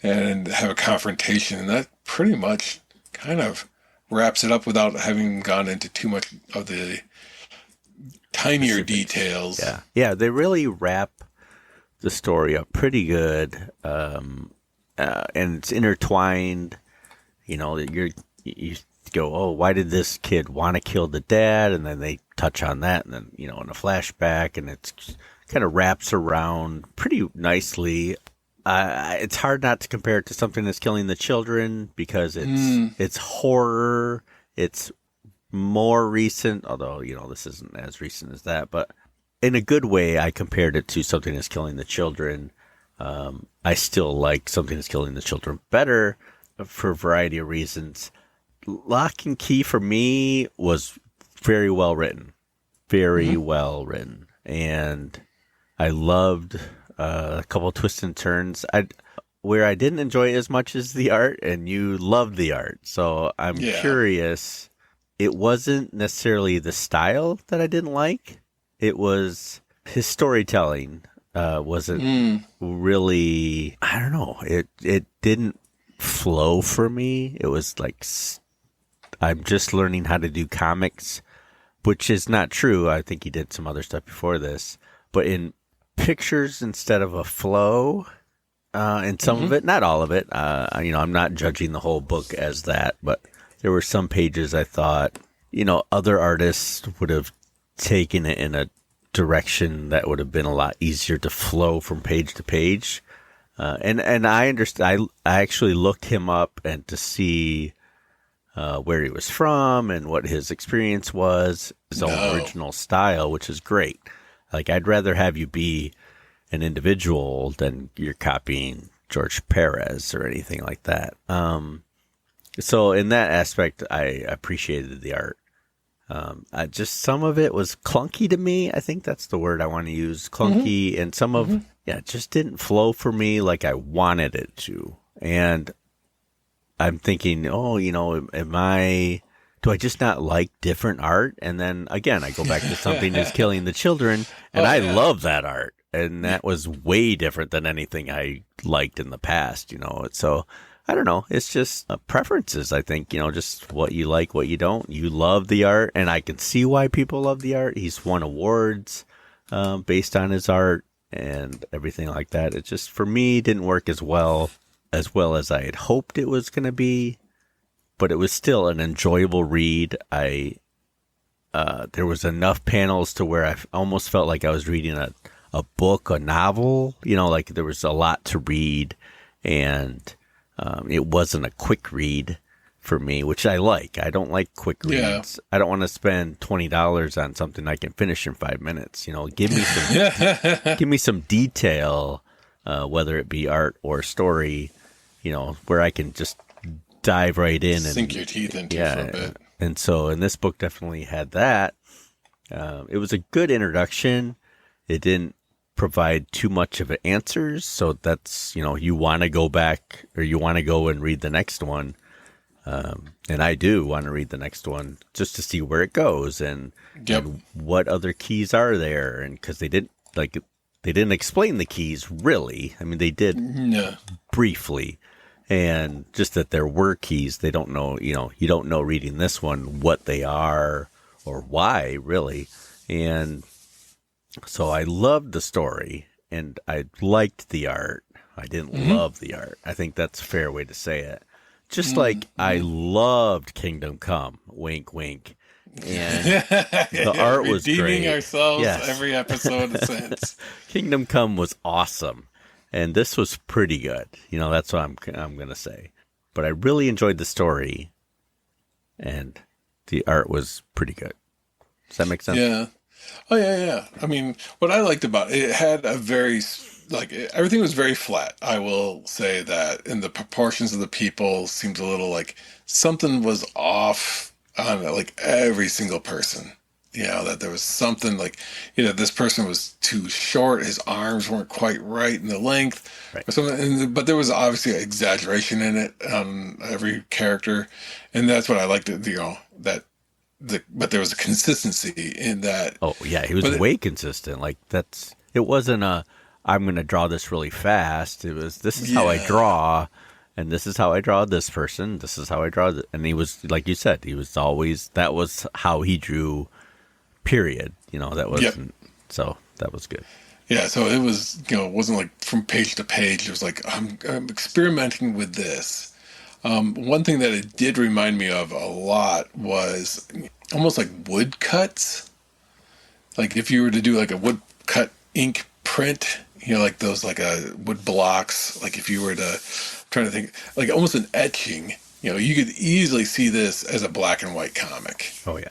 and have a confrontation. And that pretty much kind of wraps it up without having gone into too much of the tinier details. Yeah, they really wrap the story up pretty good, and it's intertwined. You go, oh, why did this kid want to kill the dad? And then they touch on that, and then in a flashback, and it's kind of wraps around pretty nicely. It's hard not to compare it to Something That's Killing the Children because it's horror. It's more recent, although, this isn't as recent as that. But in a good way, I compared it to Something That's Killing the Children. I still like Something That's Killing the Children better for a variety of reasons. Lock and Key for me was very well written. Very well written. And I loved a couple of twists and turns. Where I didn't enjoy it as much as the art, and you loved the art. So I'm curious. It wasn't necessarily the style that I didn't like. It was his storytelling wasn't really, I don't know. It didn't flow for me. It was like, I'm just learning how to do comics, which is not true. I think he did some other stuff before this, but in pictures instead of a flow, and some of it, not all of it. I'm not judging the whole book as that, but there were some pages I thought, other artists would have taken it in a direction that would have been a lot easier to flow from page to page. And I understand. I actually looked him up and to see where he was from and what his experience was, his own original style, which is great. Like, I'd rather have you be an individual than you're copying George Perez or anything like that. So in that aspect, I appreciated the art. Just some of it was clunky to me. I think that's the word I want to use, clunky. And some of, it just didn't flow for me like I wanted it to. And I'm thinking, do I just not like different art? And then again, I go back to Something That's Killing the Children, and I love that art. And that was way different than anything I liked in the past, So I don't know. It's just preferences, I think, just what you like, what you don't. You love the art, and I can see why people love the art. He's won awards based on his art and everything like that. It just, for me, didn't work as well as I had hoped it was going to be. But it was still an enjoyable read. There was enough panels to where I almost felt like I was reading a book, a novel. Like there was a lot to read, and it wasn't a quick read for me, which I like. I don't like quick reads. I don't want to spend $20 on something I can finish in 5 minutes. Give me some detail, whether it be art or story. Where I can just dive right in and sink your teeth into for a bit. And so, and this book definitely had that. It was a good introduction. It didn't provide too much of answers, so that's, you want to go back or you want to go and read the next one. And I do want to read the next one just to see where it goes and what other keys are there. And because they didn't explain the keys really. I mean, they did briefly. And just that there were keys, they don't know, you don't know reading this one what they are or why, really. And so I loved the story, and I liked the art. I didn't love the art. I think that's a fair way to say it. Just like I loved Kingdom Come, wink, wink. And the art was great. Redeeming ourselves every episode since. Kingdom Come was awesome. And this was pretty good. That's what I'm going to say. But I really enjoyed the story, and the art was pretty good. Does that make sense? Yeah. Oh, yeah. I mean, what I liked about it, it had a very, everything was very flat. I will say that. And the proportions of the people seemed a little like something was off on every single person. That there was something this person was too short, his arms weren't quite right in the length, or something. But there was obviously an exaggeration in it on every character, and that's what I liked. But there was a consistency in that. Oh yeah, he was way consistent. It wasn't I'm going to draw this really fast. It was, this is how I draw. And this is how I draw this person. This is how I draw. And he was, like you said, that was how he drew. Period. That wasn't, so that was good. Yeah. So it was, it wasn't like from page to page. It was like, I'm experimenting with this. One thing that it did remind me of a lot was almost like woodcuts. Like if you were to do like a woodcut, ink print, like those like wood blocks. Like if you were to, trying to think, like almost an etching. You could easily see this as a black and white comic. Oh yeah.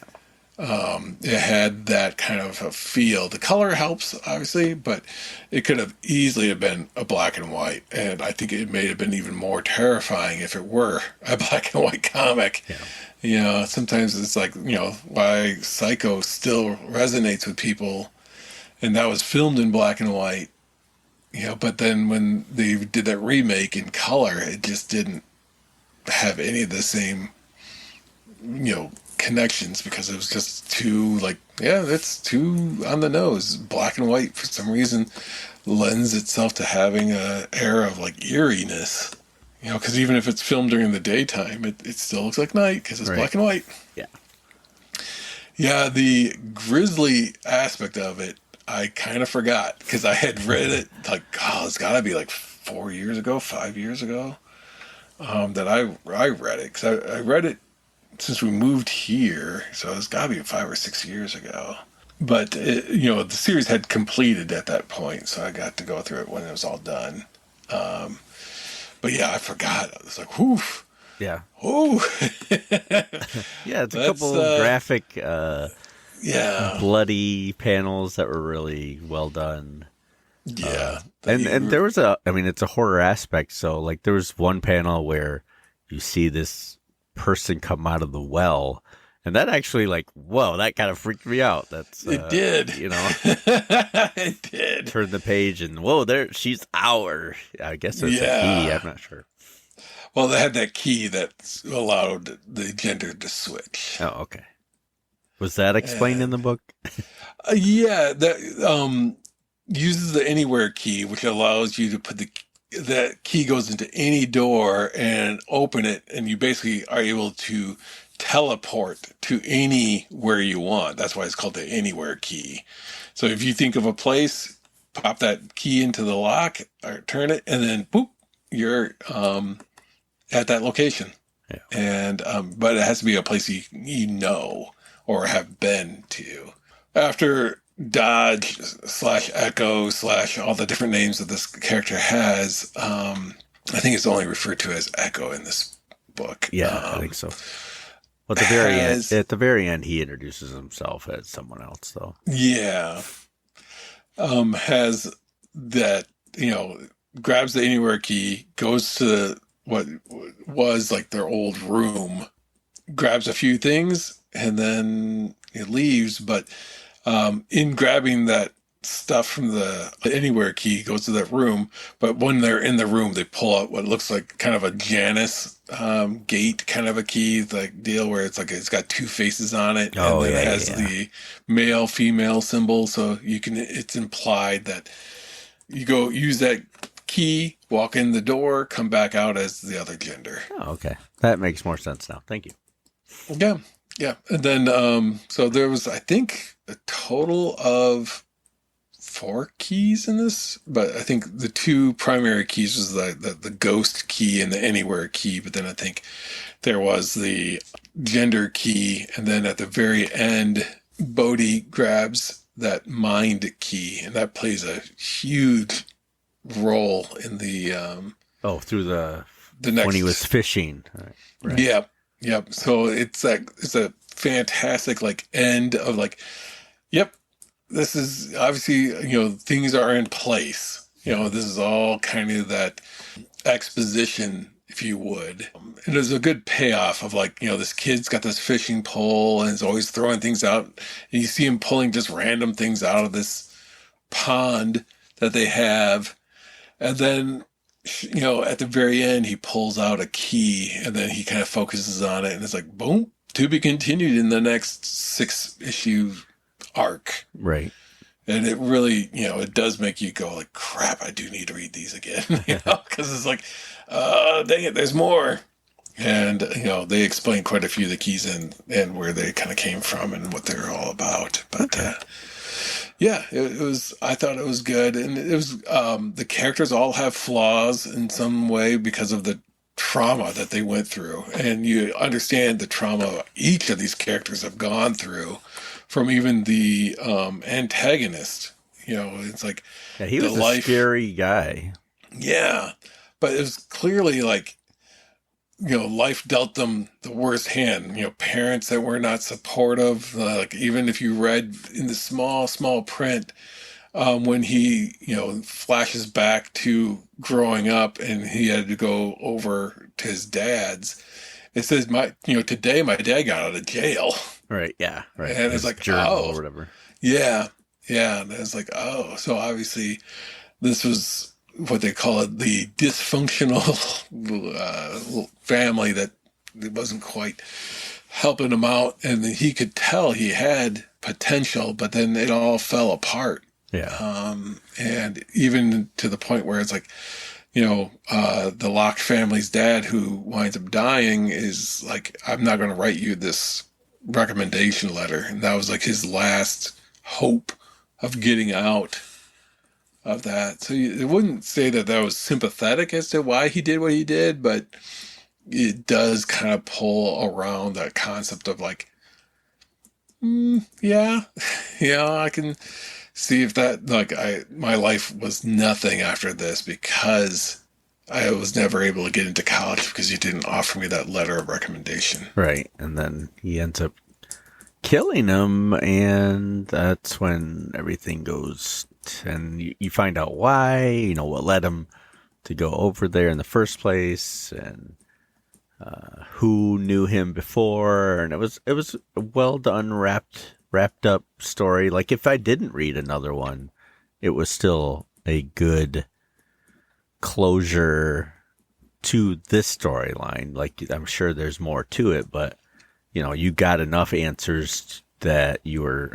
It had that kind of a feel. The color helps, obviously, but it could have easily have been a black and white. And I think it may have been even more terrifying if it were a black and white comic. Yeah. Sometimes it's like, why Psycho still resonates with people. And that was filmed in black and white. But then when they did that remake in color, it just didn't have any of the same, connections, because it was just too that's too on the nose. Black and white for some reason lends itself to having a air of like eeriness, because even if it's filmed during the daytime, it still looks like night because it's black and white. Yeah, the grisly aspect of it I kind of forgot, because I had read it like, it's got to be like 4 years ago, 5 years ago, that I read it, because I read it since we moved here, so it's got to be 5 or 6 years ago. But the series had completed at that point, so I got to go through it when it was all done. But yeah, I forgot. I was like, whew. Yeah. Ooh. Yeah, it's a couple graphic, bloody panels that were really well done. Yeah. And there was it's a horror aspect. So like there was one panel where you see this person come out of the well, and that actually, like, whoa, that kind of freaked me out. It did. It did. Turn the page and whoa, there she's out. Or I guess there's a key. I'm not sure. Well, they had that key that allowed the gender to switch. Oh, okay. Was that explained in the book? Yeah, that uses the anywhere key, which allows you to put that key goes into any door and open it, and you basically are able to teleport to anywhere you want. That's why it's called the anywhere key. So if you think of a place, pop that key into the lock or turn it, and then boop, you're at that location. Yeah. And but it has to be a place you know or have been to. After Dodge / Echo / all the different names that this character has, I think it's only referred to as Echo in this book. Yeah, I think so. Well, at the very end, he introduces himself as someone else, though. Yeah. Has that, grabs the anywhere key, goes to what was like their old room, grabs a few things, and then it leaves. But in grabbing that stuff from the anywhere key, goes to that room. But when they're in the room, they pull out what looks like kind of a Janus gate kind of a key, like deal, where it's like it's got two faces on it, and then it has the male female symbol. So it's implied that you go use that key, walk in the door, come back out as the other gender. Oh, okay, that makes more sense now. Thank you. Yeah, and then so there was, I think, a total of 4 keys in this, but I think the 2 primary keys was the ghost key and the anywhere key, but then I think there was the gender key, and then at the very end, Bodhi grabs that mind key, and that plays a huge role in the through the next, when he was fishing. Right. Yep. So it's a fantastic like end of like, yep, this is obviously, things are in place. This is all kind of that exposition, if you would. And there's a good payoff of like, this kid's got this fishing pole and is always throwing things out. And you see him pulling just random things out of this pond that they have. And then, at the very end, he pulls out a key, and then he kind of focuses on it, and it's like, boom, to be continued in the next 6-issue arc. Right. And it really, it does make you go like, crap, I do need to read these again, because it's like, dang it, there's more. And, they explain quite a few of the keys and where they kind of came from and what they're all about. But, yeah, it was, I thought it was good. And it was, the characters all have flaws in some way because of the trauma that they went through. And you understand the trauma each of these characters have gone through, from even the antagonist. It's like Yeah, he the was a life. scary guy. Yeah, but it was clearly like, life dealt them the worst hand. Parents that were not supportive. Like even if you read in the small, small print, when he, flashes back to growing up and he had to go over to his dad's, it says today my dad got out of jail. Right, yeah, right. And it's His like, journal or oh, whatever. yeah, yeah. And it's like, oh, so obviously this was what they call it, the dysfunctional family that wasn't quite helping him out. And he could tell he had potential, but then it all fell apart. Yeah. And even to the point where it's like, the Locke family's dad who winds up dying is like, I'm not going to write you this recommendation letter. And that was like his last hope of getting out of that. So it wouldn't say that that was sympathetic as to why he did what he did, but it does kind of pull around that concept of like, yeah, I can see if that, like, my life was nothing after this because I was never able to get into college because you didn't offer me that letter of recommendation. Right. And then he ends up killing him, and that's when everything goes, and you find out why, what led him to go over there in the first place, and who knew him before, and it was a well done, wrapped up story. Like if I didn't read another one, it was still a good closure to this storyline. Like I'm sure there's more to it, but you got enough answers that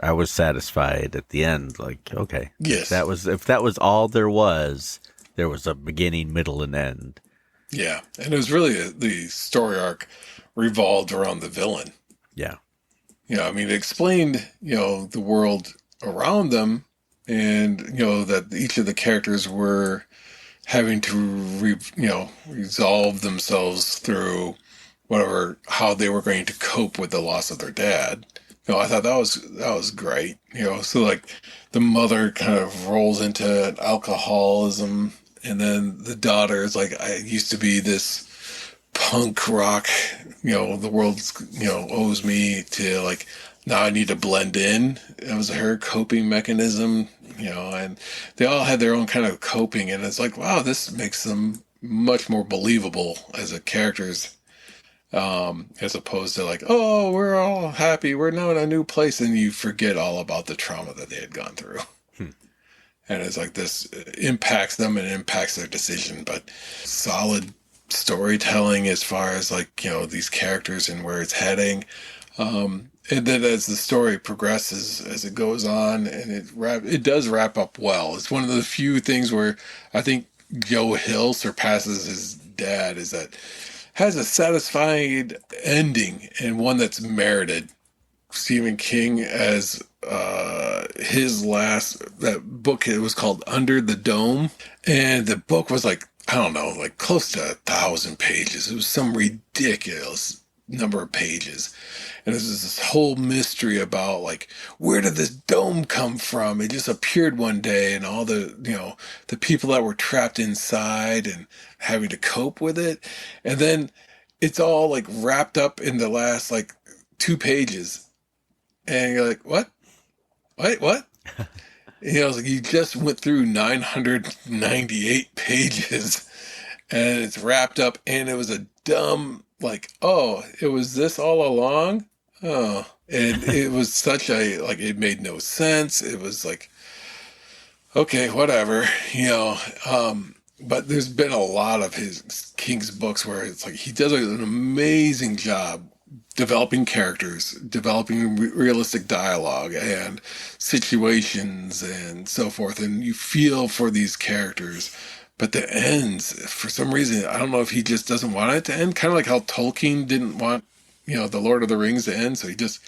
I was satisfied at the end. Like, okay, Yes. if that was all there was a beginning, middle, and end. Yeah. And it was really the story arc revolved around the villain. Yeah. It explained, the world around them and, that each of the characters were having to, resolve themselves through how they were going to cope with the loss of their dad. I thought that was great. So like the mother kind of rolls into alcoholism, and then the daughter is like, I used to be this punk rock, the world, owes me to, like, now I need to blend in. It was her coping mechanism, and they all had their own kind of coping, and it's like, wow, this makes them much more believable as a characters, as opposed to like, oh, we're all happy, we're now in a new place, and you forget all about the trauma that they had gone through. And it's like this impacts them and impacts their decision, but solid storytelling as far as like, these characters and where it's heading. And then as the story progresses, as it goes on, and it does wrap up well. It's one of the few things where I think Joe Hill surpasses his dad, is that has a satisfying ending and one that's merited. Stephen King as his last, that book, it was called Under the Dome, and the book was like, I don't know, like close to 1,000 pages. It was some ridiculous number of pages, and this is this whole mystery about like, where did this dome come from? It just appeared one day, and all the the people that were trapped inside and having to cope with it, and then it's all like wrapped up in the last like 2 pages. And you're like, what? Wait, what? It's like you just went through 998 pages and it's wrapped up, and it was a dumb, like, oh, it was this all along? Oh. And it was such a, like, it made no sense. It was like, okay, whatever, but there's been a lot of his King's books where it's like he does an amazing job developing characters, developing realistic dialogue and situations and so forth, and you feel for these characters. But the ends, for some reason, I don't know if he just doesn't want it to end, kind of like how Tolkien didn't want, the Lord of the Rings to end, so he just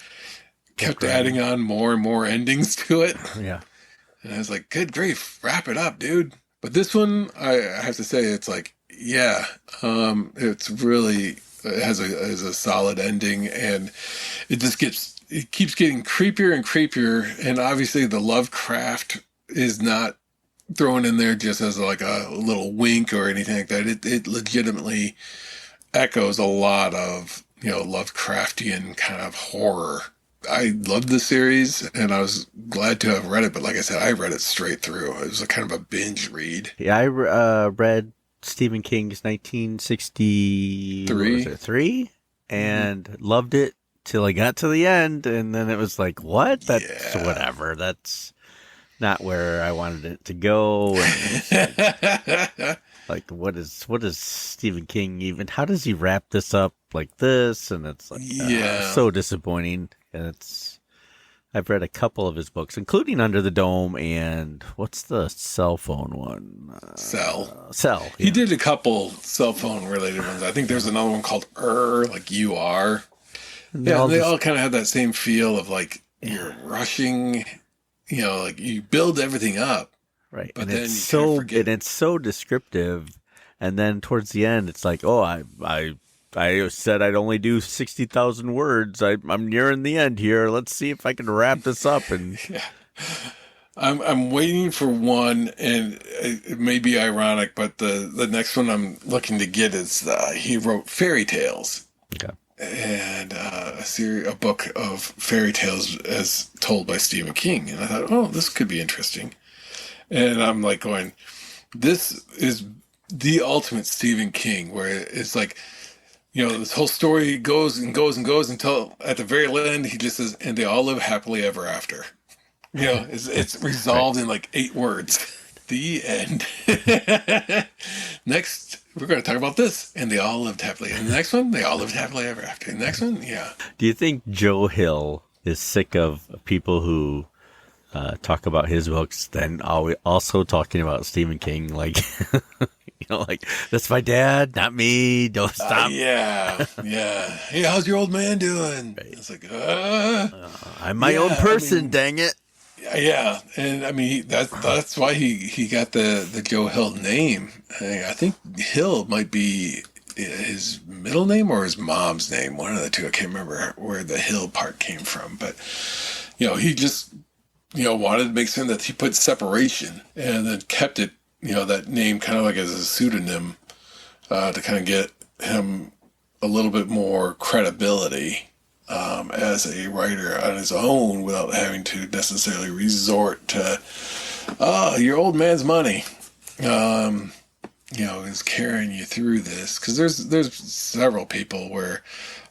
kept adding on more and more endings to it. Yeah. And I was like, good grief, wrap it up, dude. But this one, I have to say, it's like, yeah, it's really, it has a solid ending, and it keeps getting creepier and creepier. And obviously the Lovecraft is not thrown in there just as like a little wink or anything like that. It legitimately echoes a lot of, Lovecraftian kind of horror. I loved the series, and I was glad to have read it. But like I said, I read it straight through. It was a kind of a binge read. Yeah, I read Stephen King's 1963 and loved it till I got to the end, and then it was like, what? That's whatever. That's not where I wanted it to go. And like, what is Stephen King even? How does he wrap this up like this? And it's like, so disappointing. And I've read a couple of his books, including Under the Dome and what's the cell phone one? Cell. Cell. He did a couple cell phone related ones. I think there's another one called like You Are. And they all kind of have that same feel of like you're rushing, like you build everything up. Right. But and then it's it's so descriptive. And then towards the end, it's like, oh, I said I'd only do 60,000 words. I'm nearing the end here. Let's see if I can wrap this up. And I'm waiting for one, and it may be ironic, but the next one I'm looking to get is he wrote fairy tales. Okay. And a book of fairy tales as told by Stephen King. And I thought, oh, this could be interesting. And I'm like going, this is the ultimate Stephen King, where it's like, this whole story goes and goes and goes until at the very end, he just says, and they all live happily ever after. It's resolved in like 8 words. The end. Next, we're going to talk about this, and they all lived happily. And the next one, they all lived happily ever after. And the next one, yeah. Do you think Joe Hill is sick of people who talk about his books, then also talking about Stephen King? Like, like, that's my dad, not me. Don't stop. Yeah. Hey, how's your old man doing? Right. It's like, I'm my own person, dang it. Yeah, and I mean that's why he got the Joe Hill name. I think Hill might be his middle name or his mom's name, one of the two. I can't remember where the Hill part came from, but he just wanted to make certain that he put separation and then kept it that name kind of like as a pseudonym to kind of get him a little bit more credibility. As a writer on his own without having to necessarily resort to your old man's money is carrying you through this, because there's several people where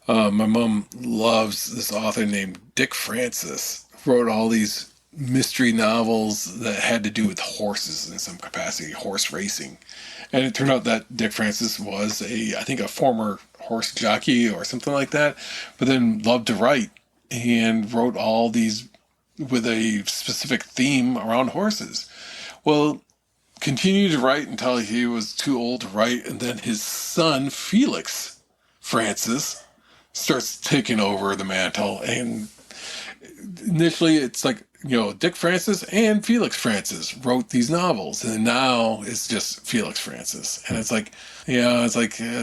my mom loves this author named Dick Francis, wrote all these mystery novels that had to do with horses in some capacity, horse racing. And it turned out that Dick Francis was I think a former horse jockey or something like that, but then loved to write and wrote all these with a specific theme around horses. Well, continued to write until he was too old to write, and then his son, Felix Francis, starts taking over the mantle. And initially it's like, Dick Francis and Felix Francis wrote these novels, and now it's just Felix Francis. And it's like,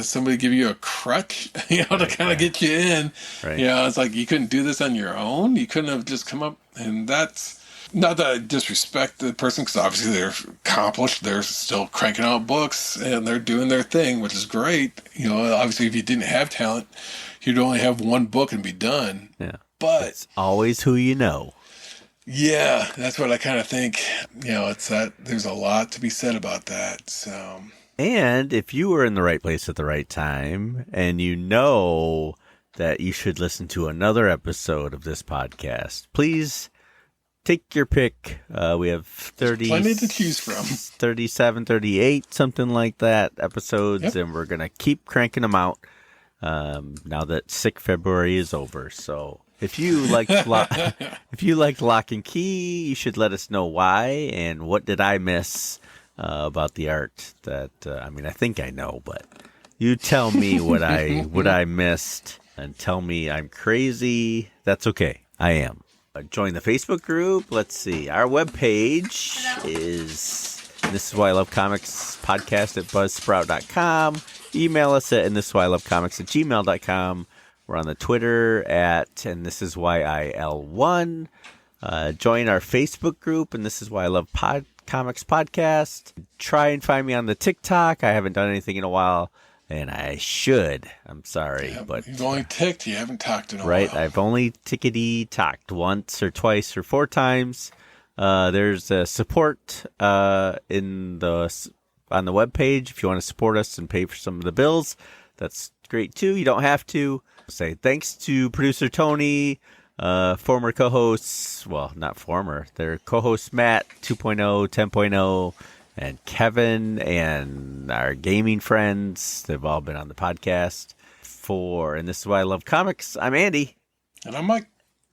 somebody give you a crutch, to kind of get you in. Right. It's like you couldn't do this on your own. You couldn't have just come up. And that's not that I disrespect the person, because obviously they're accomplished. They're still cranking out books and they're doing their thing, which is great. Obviously if you didn't have talent, you'd only have one book and be done. Yeah. But it's always who you know. Yeah, that's what I kind of think. It's that there's a lot to be said about that. So, and if you were in the right place at the right time, and that you should listen to another episode of this podcast, please take your pick. We have 30, plenty to choose from. 37, 38, something like that episodes, Yep. And we're gonna keep cranking them out now that Sick February is over. So. If you liked Lock and Key, you should let us know why and what did I miss about the art. That I think I know, but you tell me what I missed and tell me I'm crazy. That's okay. I am. Join the Facebook group. Let's see. Our webpage is This Is Why I Love Comics podcast at buzzsprout.com. Email us at thisiswhyilovecomics@gmail.com. We're on the Twitter and this is why IL1. Join our Facebook group, and this is why I love comics podcast. Try and find me on the TikTok. I haven't done anything in a while, and I should. I'm sorry, Yeah, but you've only ticked. You haven't talked in a right, while. I've only talked once or twice or 4 times. There's a support in the on the webpage if you want to support us and pay for some of the bills. That's great too. You don't have to. Say thanks to producer Tony, former co-hosts, well, not former, their co-hosts Matt 2.0, 10.0, and Kevin, and our gaming friends. They've all been on the podcast. And this is why I love comics. I'm Andy. And I'm Mike.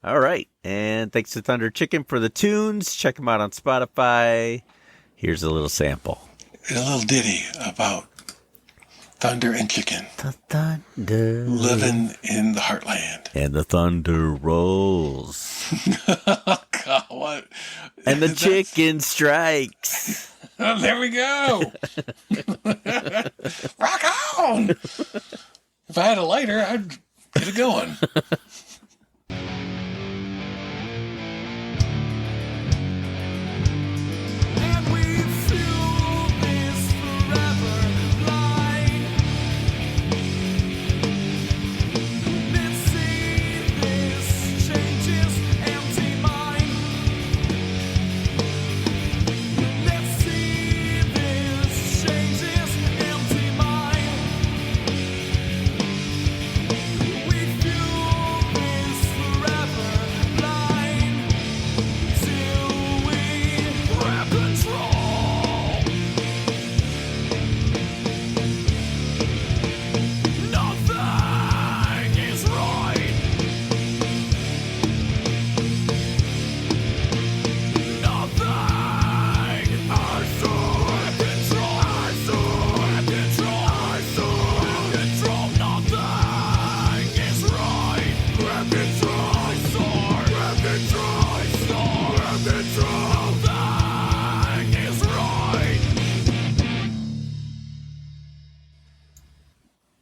All right. And thanks to Thunder Chicken for the tunes. Check them out on Spotify. Here's a little sample. A little ditty about thunder and chicken. The thunder. Living in the heartland. And the thunder rolls. God, what? And the chicken strikes. Oh, there we go. Rock on. If I had a lighter, I'd get it going.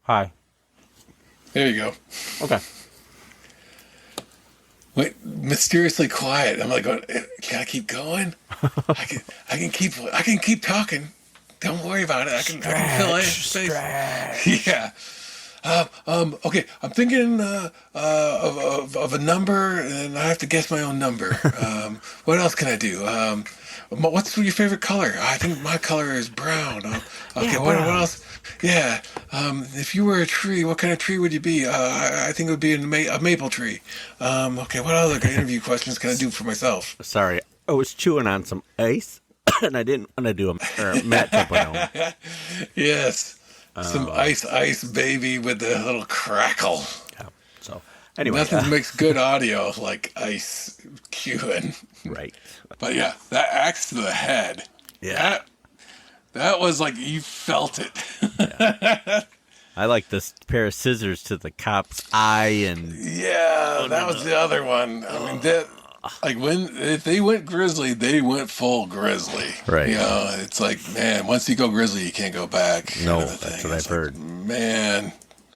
Hi. There you go. Okay. Wait, mysteriously quiet. I'm like, can I keep going? I can keep talking. Don't worry about it. I can fill in space. Yeah. Okay. I'm thinking of a number, and I have to guess my own number. What else can I do? What's your favorite color? I think my color is brown. Okay. Yeah, what brown. else? Yeah. If you were a tree, what kind of tree would you be? I think it would be a maple tree. Okay. What other interview questions can I do for myself? Sorry. I was chewing on some ice, and I didn't want to do a Matt 2.0. Yes. Some ice baby with a little crackle. Yeah. So, anyway. Nothing makes good audio like ice cueing. Right. But yeah, that axe to the head. Yeah. That was like you felt it. Yeah. I like this pair of scissors to the cop's eye, and Yeah, that was the other one. I mean, if they went grizzly, they went full grizzly. Right. You know, it's like, man, once you go grizzly, you can't go back. No, kind of that's thing. what It's I've like, heard. Man,